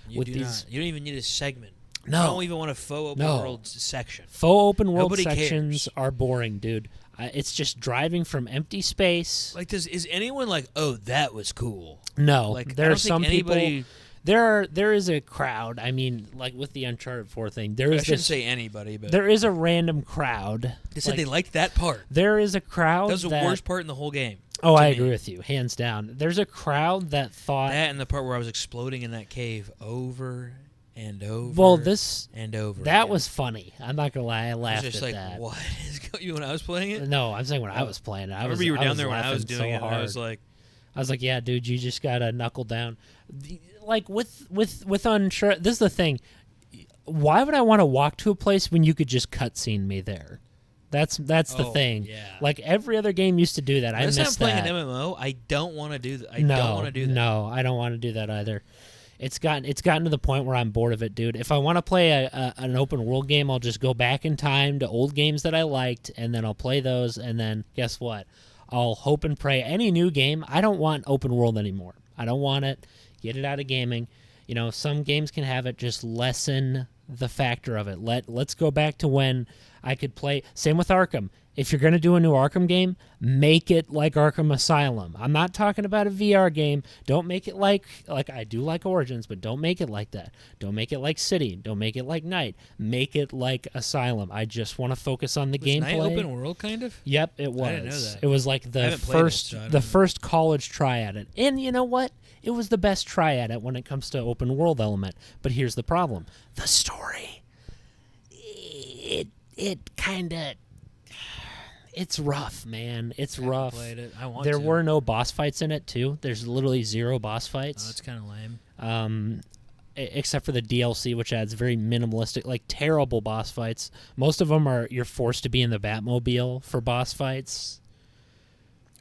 You don't even need a segment. No. I don't even want a faux open world section. Faux open world Nobody sections cares. are boring, dude. It's just driving from empty space. Like, is anyone like, oh, that was cool? No, like there I are don't some think anybody, people. There is a crowd. I mean, like with the Uncharted 4 thing, there is. I shouldn't say anybody, but there is a random crowd. They said they liked that part. There is a crowd. That was the worst part in the whole game. Oh, I agree with you, hands down. There's a crowd that thought that, and the part where I was exploding in that cave over and over. Well, and over. That again. was funny. I'm not gonna lie, I laughed just at like, that. What is going when I was playing it? No, I'm saying when I was playing it. I remember you were down there when I was doing it. Hard. I was like, yeah, dude, you just gotta knuckle down. Like with Uncharted, this is the thing. Why would I want to walk to a place when you could just cutscene me there? That's the thing. Yeah. Like every other game used to do that. I missed that. I'm playing an MMO. I don't want to do that. No, don't want to do that. No, I don't want to do that either. It's gotten to the point where I'm bored of it, dude. If I want to play an open world game, I'll just go back in time to old games that I liked, and then I'll play those. And then guess what? I'll hope and pray. Any new game, I don't want open world anymore. I don't want it. Get it out of gaming. You know, some games can have it. Just lessen the factor of it. Let's go back to when I could play. Same with Arkham. If you're going to do a new Arkham game, make it like Arkham Asylum. I'm not talking about a VR game. Don't make it like I do like Origins, but don't make it like that. Don't make it like City. Don't make it like Night. Make it like Asylum. I just want to focus on the gameplay. Night open world, kind of? Yep, it was. I didn't know that. It was like the first college try at it. And you know what? It was the best try at it when it comes to open world element. But here's the problem. The story. It kind of... It's rough, man. It's Haven't rough. played it. I want there to. were no boss fights in it, too. There's literally 0 boss Oh, fights. that's kind of lame. Except for the DLC, which adds very minimalistic, like terrible boss fights. Most of them are you're forced to be in the Batmobile for boss fights.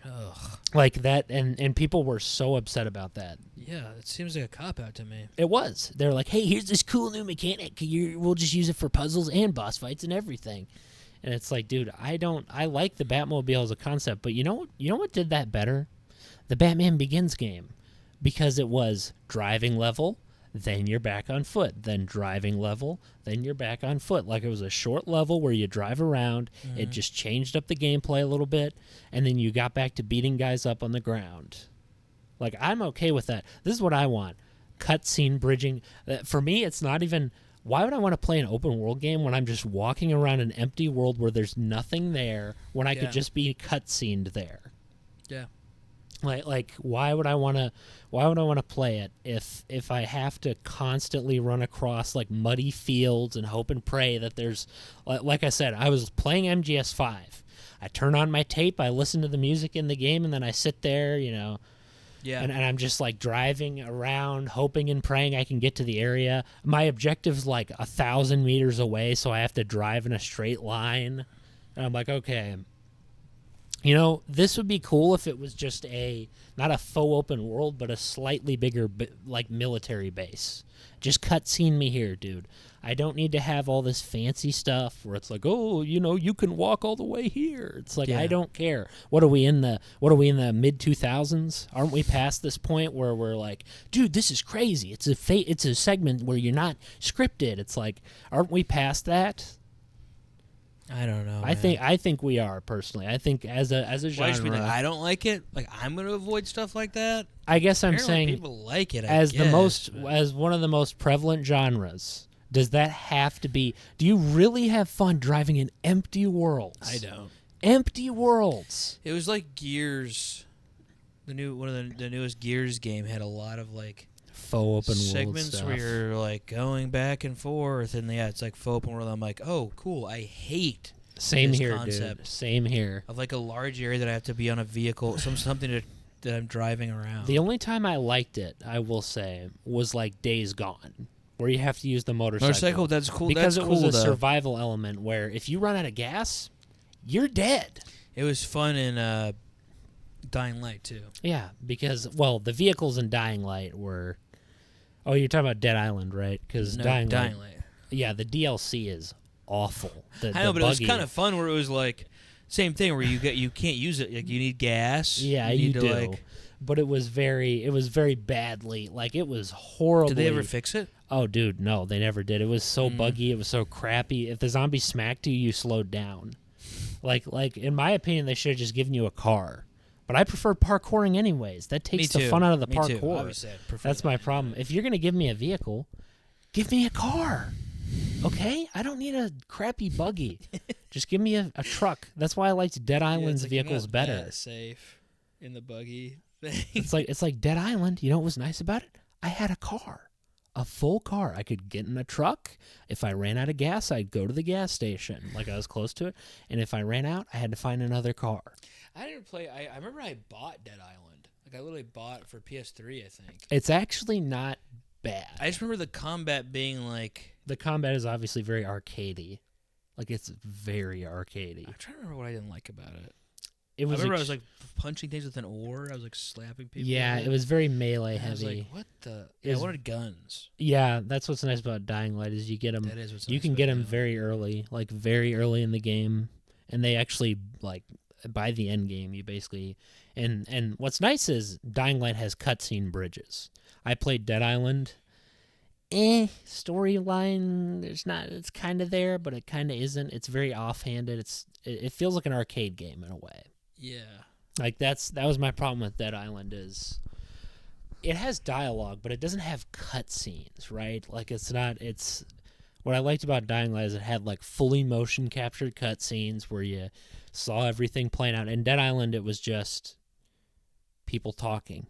Ugh. Like that, and people were so upset about that. Yeah, it seems like a cop-out to me. It was. They're like, hey, here's this cool new mechanic. We'll just use it for puzzles and boss fights and everything. And it's like, dude, I like the Batmobile as a concept, but you know what did that better? The Batman Begins game. Because it was driving level, then you're back on foot, then driving level, then you're back on foot. Like it was a short level where you drive around, it just changed up the gameplay a little bit, and then you got back to beating guys up on the ground. Like, I'm okay with that. This is what I want. Cutscene bridging. For me, it's not even... Why would I want to play an open world game when I'm just walking around an empty world where there's nothing there, when I could just be cutscened there? Yeah. Like why would I want to play it if I have to constantly run across like muddy fields and hope and pray that there's, like I said, I was playing MGS5. I turn on my tape, I listen to the music in the game, and then I sit there, Yeah. and I'm just like driving around, hoping and praying I can get to the area. My objective's like 1,000 meters away, so I have to drive in a straight line. And I'm like, okay. This would be cool if it was just not a faux open world, but a slightly bigger, like, military base. Just cutscene me here, dude. I don't need to have all this fancy stuff where it's like, oh, you can walk all the way here. It's like, I don't care. What are we in the mid 2000s? Aren't we past this point where we're like, dude, this is crazy. It's a segment where you're not scripted. It's like, aren't we past that? I don't know. I think we are, personally. I think as a genre, I don't like it. Like, I'm going to avoid stuff like that. I guess I'm Apparently saying people like it. as one of the most prevalent genres. Does that have to be? Do you really have fun driving in empty worlds? I don't. Empty worlds. It was like Gears. One of the newest Gears game had a lot of like faux open world segments stuff where you're like going back and forth, and it's like faux open world. I'm like, oh, cool. I hate Same this here, concept dude. Same here. of like a large area that I have to be on a vehicle, something that I'm driving around. The only time I liked it, I will say, was like Days Gone, where you have to use the motorcycle. That's cool. Because that's it was cool, a though. survival element where if you run out of gas, you're dead. It was fun in Dying Light too. Yeah, because the vehicles in Dying Light were. Oh, you're talking about Dead Island, right? Because Dying Light. Yeah, the DLC is awful. I know, but it was kind of fun where it was like same thing where you can't use it. Like you need gas. Yeah, you do. Like, but it was very badly. Like it was horrible. Did they ever fix it? Oh, dude, no, they never did. It was so buggy. It was so crappy. If the zombie smacked you, you slowed down. Like in my opinion, they should have just given you a car. But I prefer parkouring anyways. That takes the fun out of the parkour. Too. Obviously, I prefer That's my problem. If you're going to give me a vehicle, give me a car. Okay? I don't need a crappy buggy. Just give me a truck. That's why I liked Dead Island's vehicles better. Safe in the buggy thing. It's like Dead Island. You know what was nice about it? I had a car. A full car. I could get in a truck. If I ran out of gas, I'd go to the gas station. Like I was close to it. And if I ran out, I had to find another car. I didn't play. I remember I bought Dead Island. Like I literally bought it for PS3, I think. It's actually not bad. I just remember the combat being like. The combat is obviously very arcadey. Like it's very arcadey. I'm trying to remember what I didn't like about it. I remember I was like punching things with an oar. I was like slapping people. Yeah, it was very melee heavy. I was like, what the? I wanted guns. Yeah, that's what's nice about Dying Light is you get them. That is what's you nice can about get them Dying very early, like very early in the game, and they actually like by the end game you basically. And what's nice is Dying Light has cutscene bridges. I played Dead Island. Storyline, it's kind of there, but it kind of isn't. It's very offhanded. It feels like an arcade game in a way. Yeah. Like that was my problem with Dead Island is it has dialogue, but it doesn't have cutscenes, right? Like it's what I liked about Dying Light is it had like fully motion captured cutscenes where you saw everything playing out. In Dead Island, it was just people talking.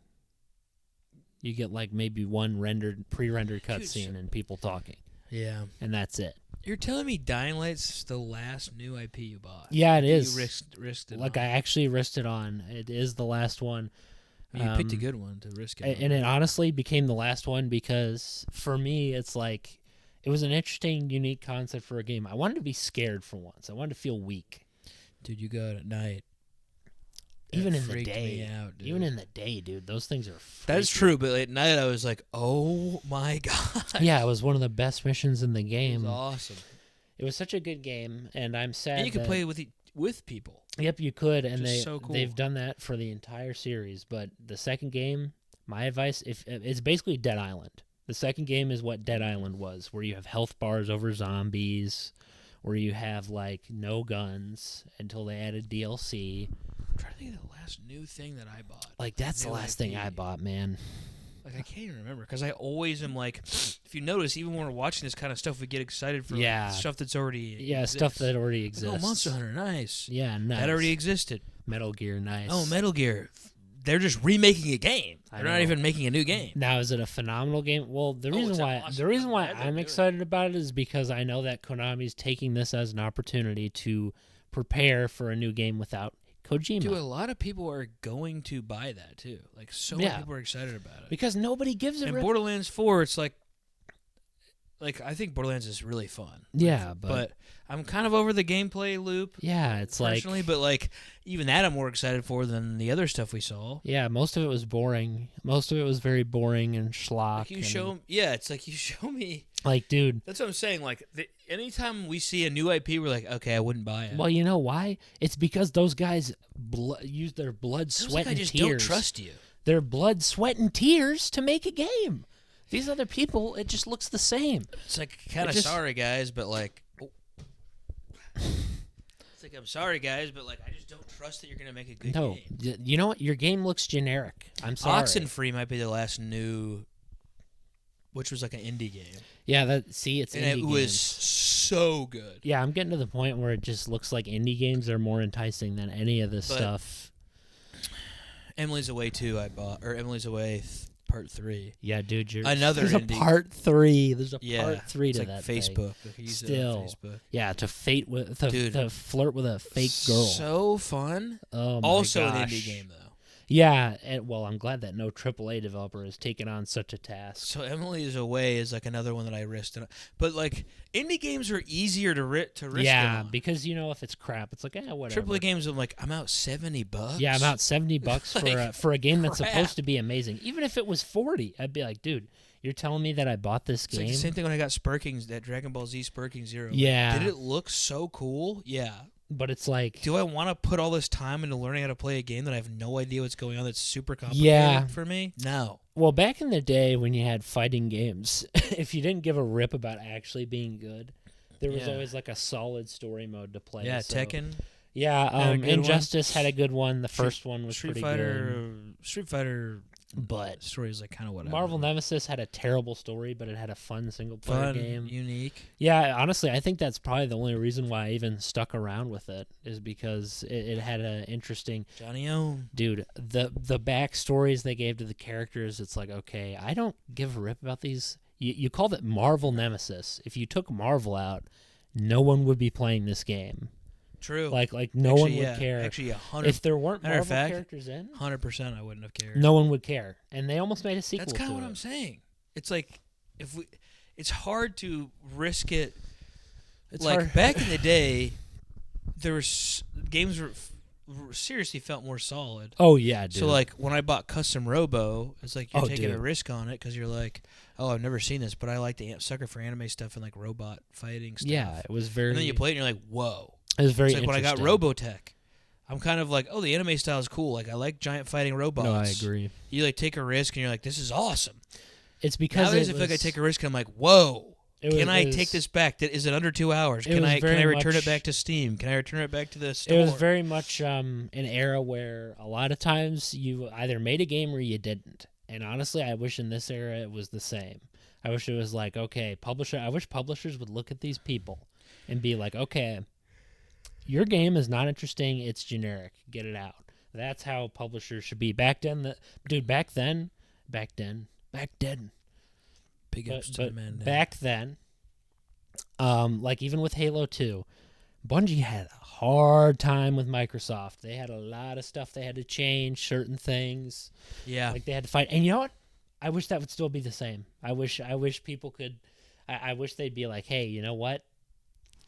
You get like maybe one pre-rendered cutscene and people talking. Yeah. And that's it. You're telling me Dying Light's the last new IP you bought? Yeah, it You is. risked it. Like, on. I actually risked it on. It is the last one. You picked a good one to risk it. And it honestly became the last one because, for me, it's like, it was an interesting, unique concept for a game. I wanted to be scared for once. I wanted to feel weak. Dude, you go out at night. Even That in the freaked day. me out, dude. Even in the day, dude. Those things are freaky. That's true, but at night I was like, oh my god. Yeah, it was one of the best missions in the It game. was awesome. It was such a good game, and I'm sad And you could that- play with people. Yep, you could, and Which is so cool. they've done that for the entire series. But the second game, my advice, if it's basically Dead Island. The second game is what Dead Island was, where you have health bars over zombies, where you have like no guns until they added DLC. I'm trying to think of the last new thing that I bought. Like that's the New last thing IP. I bought, man. Like I can't even remember because I always am like, if you notice, even when we're watching this kind of stuff, we get excited for Yeah. stuff that's already Stuff that already Like, exists. oh, Monster Hunter, nice. Yeah, nice. That already existed. Metal Gear, nice. Oh, Metal Gear. They're just remaking a game. I They're not know. even making a new game. Now, is it a phenomenal game? Well, the reason it's why awesome. the reason why I'm glad they're I'm doing excited about it is because I know that Konami's taking this as an opportunity to prepare for a new game without Kojima. Dude, a lot of people are going to buy that too. Like so many people are excited about it. Because nobody gives a And rip. Borderlands 4, it's like I think Borderlands is really fun. Yeah, but I'm kind of over the gameplay loop. Yeah, it's like personally, but like even that I'm more excited for than the other stuff we saw. yeah, most of it was boring. Most of it was very boring and schlock. Like you and, show, yeah, it's like you show me. like, dude. That's what I'm saying. Like anytime we see a new IP, we're like, okay, I wouldn't buy it. Well, you know why? It's because those guys use their blood, Feels sweat, like I and just tears. don't trust you. Their blood, sweat, and tears to make a game. These other people, it just looks the same. It's like kind of sorry, guys, but like, it's like I'm sorry, guys, but like I just don't trust that you're gonna make a good No, game. you know what? Your game looks generic. I'm sorry. Oxenfree might be the last new, which was like an indie game. Yeah, it's and indie it was games. so good. Yeah, I'm getting to the point where it just looks like indie games are more enticing than any of this But stuff. Emily's Away 2 I bought, or Emily's Away Part 3. Yeah, dude, Another there's indie. a part 3. There's a Yeah, part 3 it's to like that Facebook. thing. Like you use it Still, on Facebook. yeah, to Dude. to flirt with a fake girl. So fun. Oh my Also an gosh. indie game though. Yeah, and, well, I'm glad that no AAA developer has taken on such a task. So Emily's Away is like another one that I risked. But like indie games are easier to risk. Yeah, on. because you know if it's crap, it's like whatever. AAA games, I'm like, I'm out $70. Yeah, I'm out $70 for a game that's crap. supposed to be amazing. Even if it was $40, I'd be like, dude, you're telling me that I bought this It's game? like the same thing when I got Spurkings, that Dragon Ball Z Spurking Zero. Yeah. Did it look so cool? Yeah. But it's like, do I want to put all this time into learning how to play a game that I have no idea what's going on that's super complicated Yeah. for me? No. well, back in the day when you had fighting games, if you didn't give a rip about actually being good, there was Yeah. always like a solid story mode to play. Yeah, so- Tekken. Yeah, had a good one. Injustice had a good one. The first one was Street pretty Fighter, good. Street Fighter, But story is like kind of whatever. Marvel Nemesis had a terrible story, but it had a fun single-player Fun, game. unique. Yeah, honestly, I think that's probably the only reason why I even stuck around with it is because it had an interesting. Johnny Ohm. Dude, the backstories they gave to the characters, it's like, okay, I don't give a rip about these. You called it Marvel Nemesis. If you took Marvel out, no one would be playing this game. True. Like no one would care. Actually, 100. If there weren't matter of Marvel fact, characters in, 100%, I wouldn't have cared. no one would care. And they almost made a sequel That's to kind of what it. I'm saying. It's like it's hard to risk it. It's like hard. back in the day, there was games were seriously felt more solid. Oh yeah, dude. So like when I bought Custom Robo, it's like you're Oh, taking dude. a risk on it because you're like, oh, I've never seen this, but I like the sucker for anime stuff and like robot fighting stuff. Yeah, it was very. And then you play it and you're like, whoa. It was very It's like when I got interesting. Robotech, I'm kind of like, oh, the anime style is cool. Like I like giant fighting robots. No, I agree. You like take a risk and you're like, this is awesome. It's because Nowadays I feel like I take a risk and I'm like, whoa. Can I take this back? Is it under 2 hours? Can I return it back to Steam? Can I return it back to the store? It was very much an era where a lot of times you either made a game or you didn't. And honestly, I wish in this era it was the same. I wish it was like, okay, I wish publishers would look at these people and be like, okay, your game is not interesting. It's generic. Get it out. That's how publishers should be. Back then. Big ups to the man. Back then, Like even with Halo 2, Bungie had a hard time with Microsoft. They had a lot of stuff they had to change, certain things. Yeah. Like they had to fight. And you know what? I wish that would still be the same. I wish people could. I wish they'd be like, hey, you know what?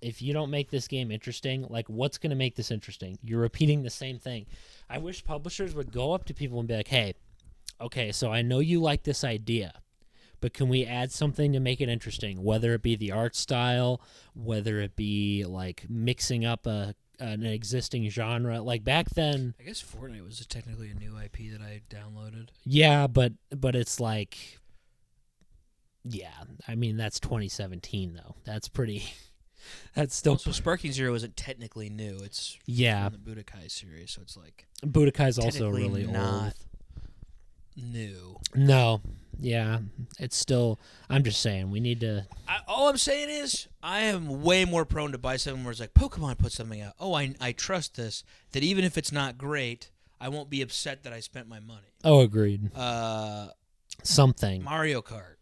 If you don't make this game interesting, like what's going to make this interesting? You're repeating the same thing. I wish publishers would go up to people and be like, hey, okay, so I know you like this idea, but can we add something to make it interesting? Whether it be the art style, whether it be like mixing up an existing genre. Like back then, I guess Fortnite was technically a new IP that I downloaded. yeah, but it's like, yeah, I mean that's 2017 though. That's pretty. That's still. So Sparking Zero isn't technically new. It's yeah from the Budokai series, so it's like Budokai's also really not old. New. No, yeah, it's still. I'm just saying we need to. All I'm saying is I am way more prone to buy something where it's like Pokemon put something out. Oh, I trust this. That even if it's not great, I won't be upset that I spent my money. Oh, agreed. Something. Mario Kart.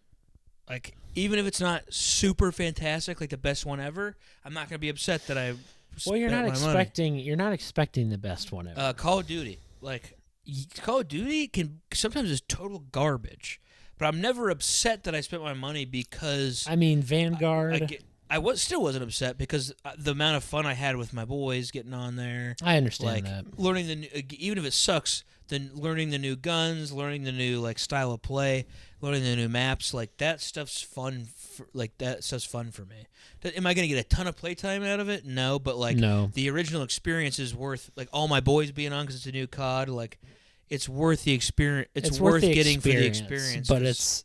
Like, even if it's not super fantastic, like the best one ever, I'm not going to be upset that I Well, you're not spent my money. expecting. You're not expecting the best one ever. Call of Duty. Like, Call of Duty can sometimes is total garbage, but I'm never upset that I spent my money because I mean, Vanguard. I still wasn't upset because the amount of fun I had with my boys getting on there. I understand like, that. Learning the new, even if it sucks, then learning the new guns, learning the new like style of play, learning the new maps, like that stuff's fun. That stuff's fun for me. Am I going to get a ton of playtime out of it? No, but like the original experience is worth like all my boys being on because it's a new COD. Like it's worth the experience. It's worth getting for the experience. But it's.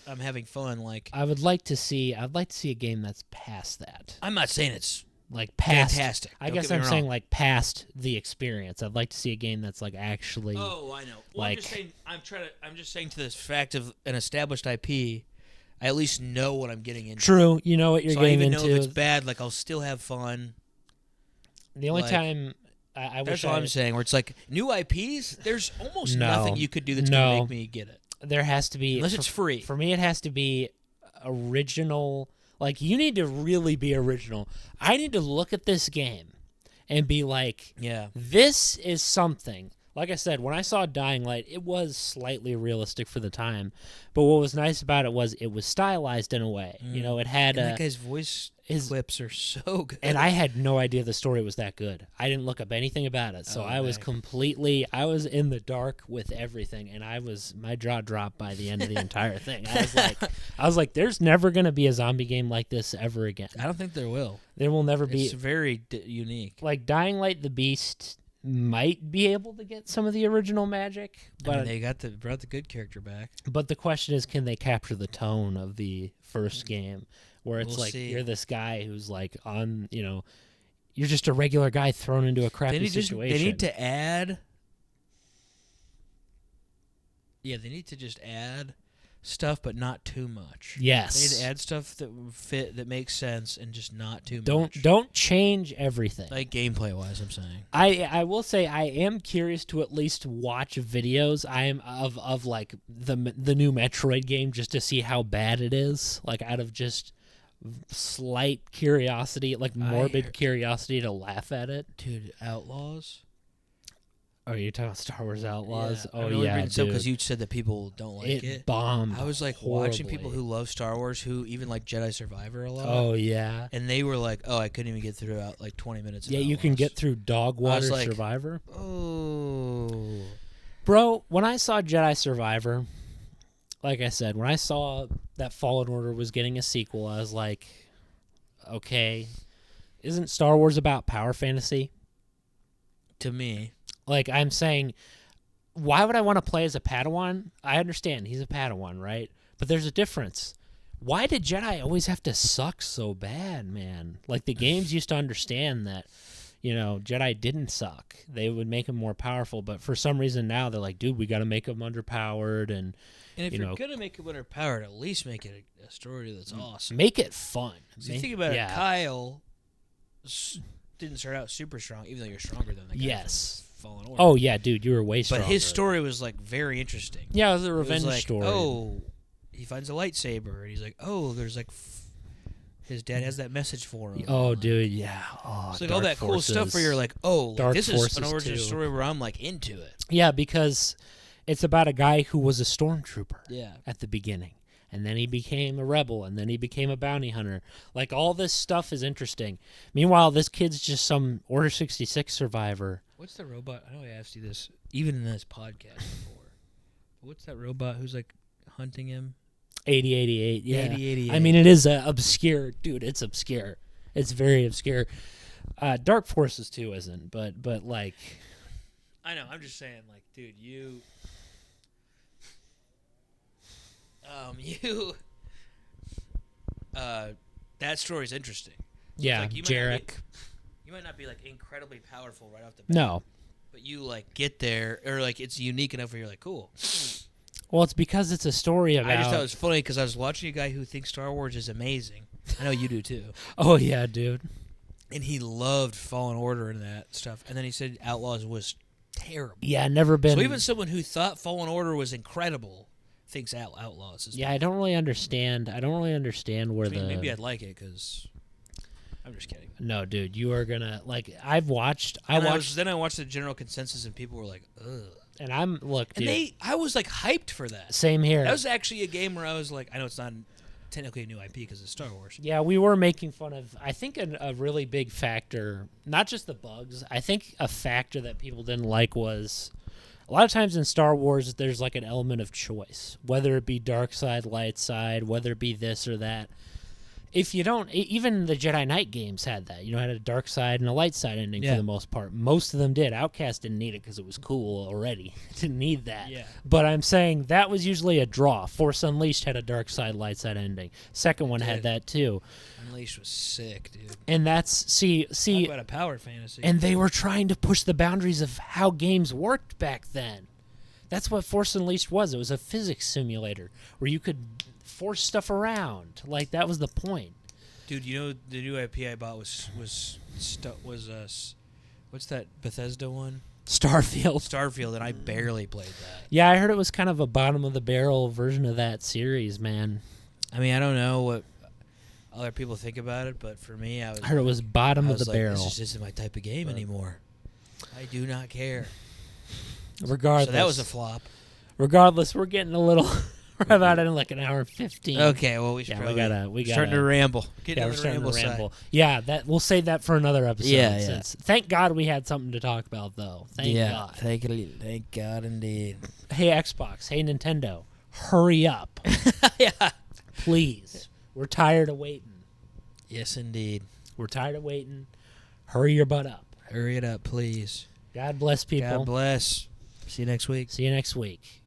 I'm having fun. Like I'd like to see a game that's past that. I'm not saying it's like past. Fantastic. I guess I'm saying like past the experience. I'd like to see a game that's like actually. Oh, I know. Well, like, I'm just saying to this fact of an established IP, I at least know what I'm getting into. True, you know what you're getting into. I even know if it's bad. Like I'll still have fun. The only time I wish that's what I'm saying. Where it's like new IPs. There's almost nothing you could do that's gonna make me get it. There has to be, unless it's free. For me, it has to be original. Like, you need to really be original. I need to look at this game and be like, yeah, this is something. Like I said, when I saw Dying Light, it was slightly realistic for the time. But what was nice about it was stylized in a way. You know, it had that guy's voice clips are so good. And I had no idea the story was that good. I didn't look up anything about it. So I was in the dark with everything, and my jaw dropped by the end of the entire thing. I was like, there's never going to be a zombie game like this ever again. I don't think there will. There will never be. It's very unique. Like Dying Light the Beast might be able to get some of the original magic, but they brought the good character back. But the question is, can they capture the tone of the first game, where it's you're this guy who's like on, you're just a regular guy thrown into a crappy situation. They need to add. Yeah, they need to just add stuff, but not too much. Yes, they need to add stuff that makes sense and just not too much. Don't change everything. Like gameplay wise, I'm saying. I will say I am curious to at least watch videos. I am of like the new Metroid game just to see how bad it is. Like out of just slight curiosity, like morbid curiosity to laugh at it. Dude, Outlaws. Oh, you're talking about Star Wars Outlaws? Yeah. Oh, yeah, dude. Because you said that people don't like it. It bombed. I was like horribly. Watching people who love Star Wars, who even like Jedi Survivor a lot. Oh, yeah. And they were like, "Oh, I couldn't even get through out like 20 minutes." Yeah, you can get through Dogwater Survivor. Oh, bro, when I saw Jedi Survivor, like I said, when I saw that Fallen Order was getting a sequel, I was like, okay, isn't Star Wars about power fantasy? To me. Like, I'm saying, why would I want to play as a Padawan? I understand, he's a Padawan, right? But there's a difference. Why did Jedi always have to suck so bad, man? Like, the games used to understand that, Jedi didn't suck. They would make them more powerful, but for some reason now they're like, dude, we got to make them underpowered. And if you're going to make it underpowered, at least make it a story that's awesome. Make it fun. So you think about it, Kyle didn't start out super strong, even though you're stronger than the guy. Yes. Fallen Order. Oh yeah, dude, you were way stronger. But his story was like very interesting. Yeah, it was a revenge story. Oh, he finds a lightsaber, and he's like, oh, there's like His dad has that message for him. Oh, dude, yeah. Oh, it's like all that cool stuff where you're like, oh, Dark this is an Forces origin 2. story where I'm like into it. Yeah, because it's about a guy who was a stormtrooper. Yeah. At the beginning, and then he became a rebel, and then he became a bounty hunter. Like, all this stuff is interesting. Meanwhile, this kid's just some Order 66 survivor. What's the robot? I know I asked you this even in this podcast before. What's that robot who's like hunting him? 8088, yeah. 8088. I mean, it is obscure. Dude, it's obscure. It's very obscure. Dark Forces 2 isn't, but like... I know, I'm just saying, like, dude, you... that story's interesting. Yeah, like, you might not be, like, incredibly powerful right off the bat. No. But you, like, get there, or, like, it's unique enough where you're like, cool. Well, it's because it's a story about... I just thought it was funny because I was watching a guy who thinks Star Wars is amazing. I know you do, too. Oh, yeah, dude. And he loved Fallen Order and that stuff. And then he said Outlaws was terrible. Yeah, never been... So even someone who thought Fallen Order was incredible thinks Outlaws is I don't really understand. Where maybe I'd like it because... I'm just kidding. No, dude, you are gonna... Like, I watched... Then I watched the general consensus and people were like, ugh. And I'm... Look, dude. And I was, like, hyped for that. Same here. That was actually a game where I was like... I know it's not technically a new IP because it's Star Wars. Yeah, we were making fun of... I think a really big factor, not just the bugs, I think a factor that people didn't like was... A lot of times in Star Wars, there's like an element of choice, whether it be dark side, light side, whether it be this or that. If you don't, even the Jedi Knight games had that. Had a dark side and a light side ending for the most part. Most of them did. Outcast didn't need it because it was cool already. It didn't need that. Yeah. But I'm saying that was usually a draw. Force Unleashed had a dark side, light side ending. Second one had that too. Unleashed was sick, dude. And that's Talk about a power fantasy. And they were trying to push the boundaries of how games worked back then. That's what Force Unleashed was. It was a physics simulator where you could force stuff around. Like, that was the point. Dude, the new IP I bought was what's that Bethesda one? Starfield, and I barely played that. Yeah, I heard it was kind of a bottom of the barrel version of that series, man. I mean, I don't know what other people think about it, but for me, I heard it was bottom of the barrel. This just isn't my type of game anymore. I do not care. Regardless, so that was a flop. Regardless, we're getting a little... We're about in like an hour and 15. Okay, well we should probably... We got starting to ramble. We're starting to ramble. Yeah, we'll save that for another episode. Yeah. Thank God we had something to talk about, though. Thank God. Thank God indeed. Hey, Xbox. Hey, Nintendo. Hurry up. Yeah. Please. We're tired of waiting. Yes, indeed. We're tired of waiting. Hurry your butt up. Hurry it up, please. God bless people. God bless. See you next week. See you next week.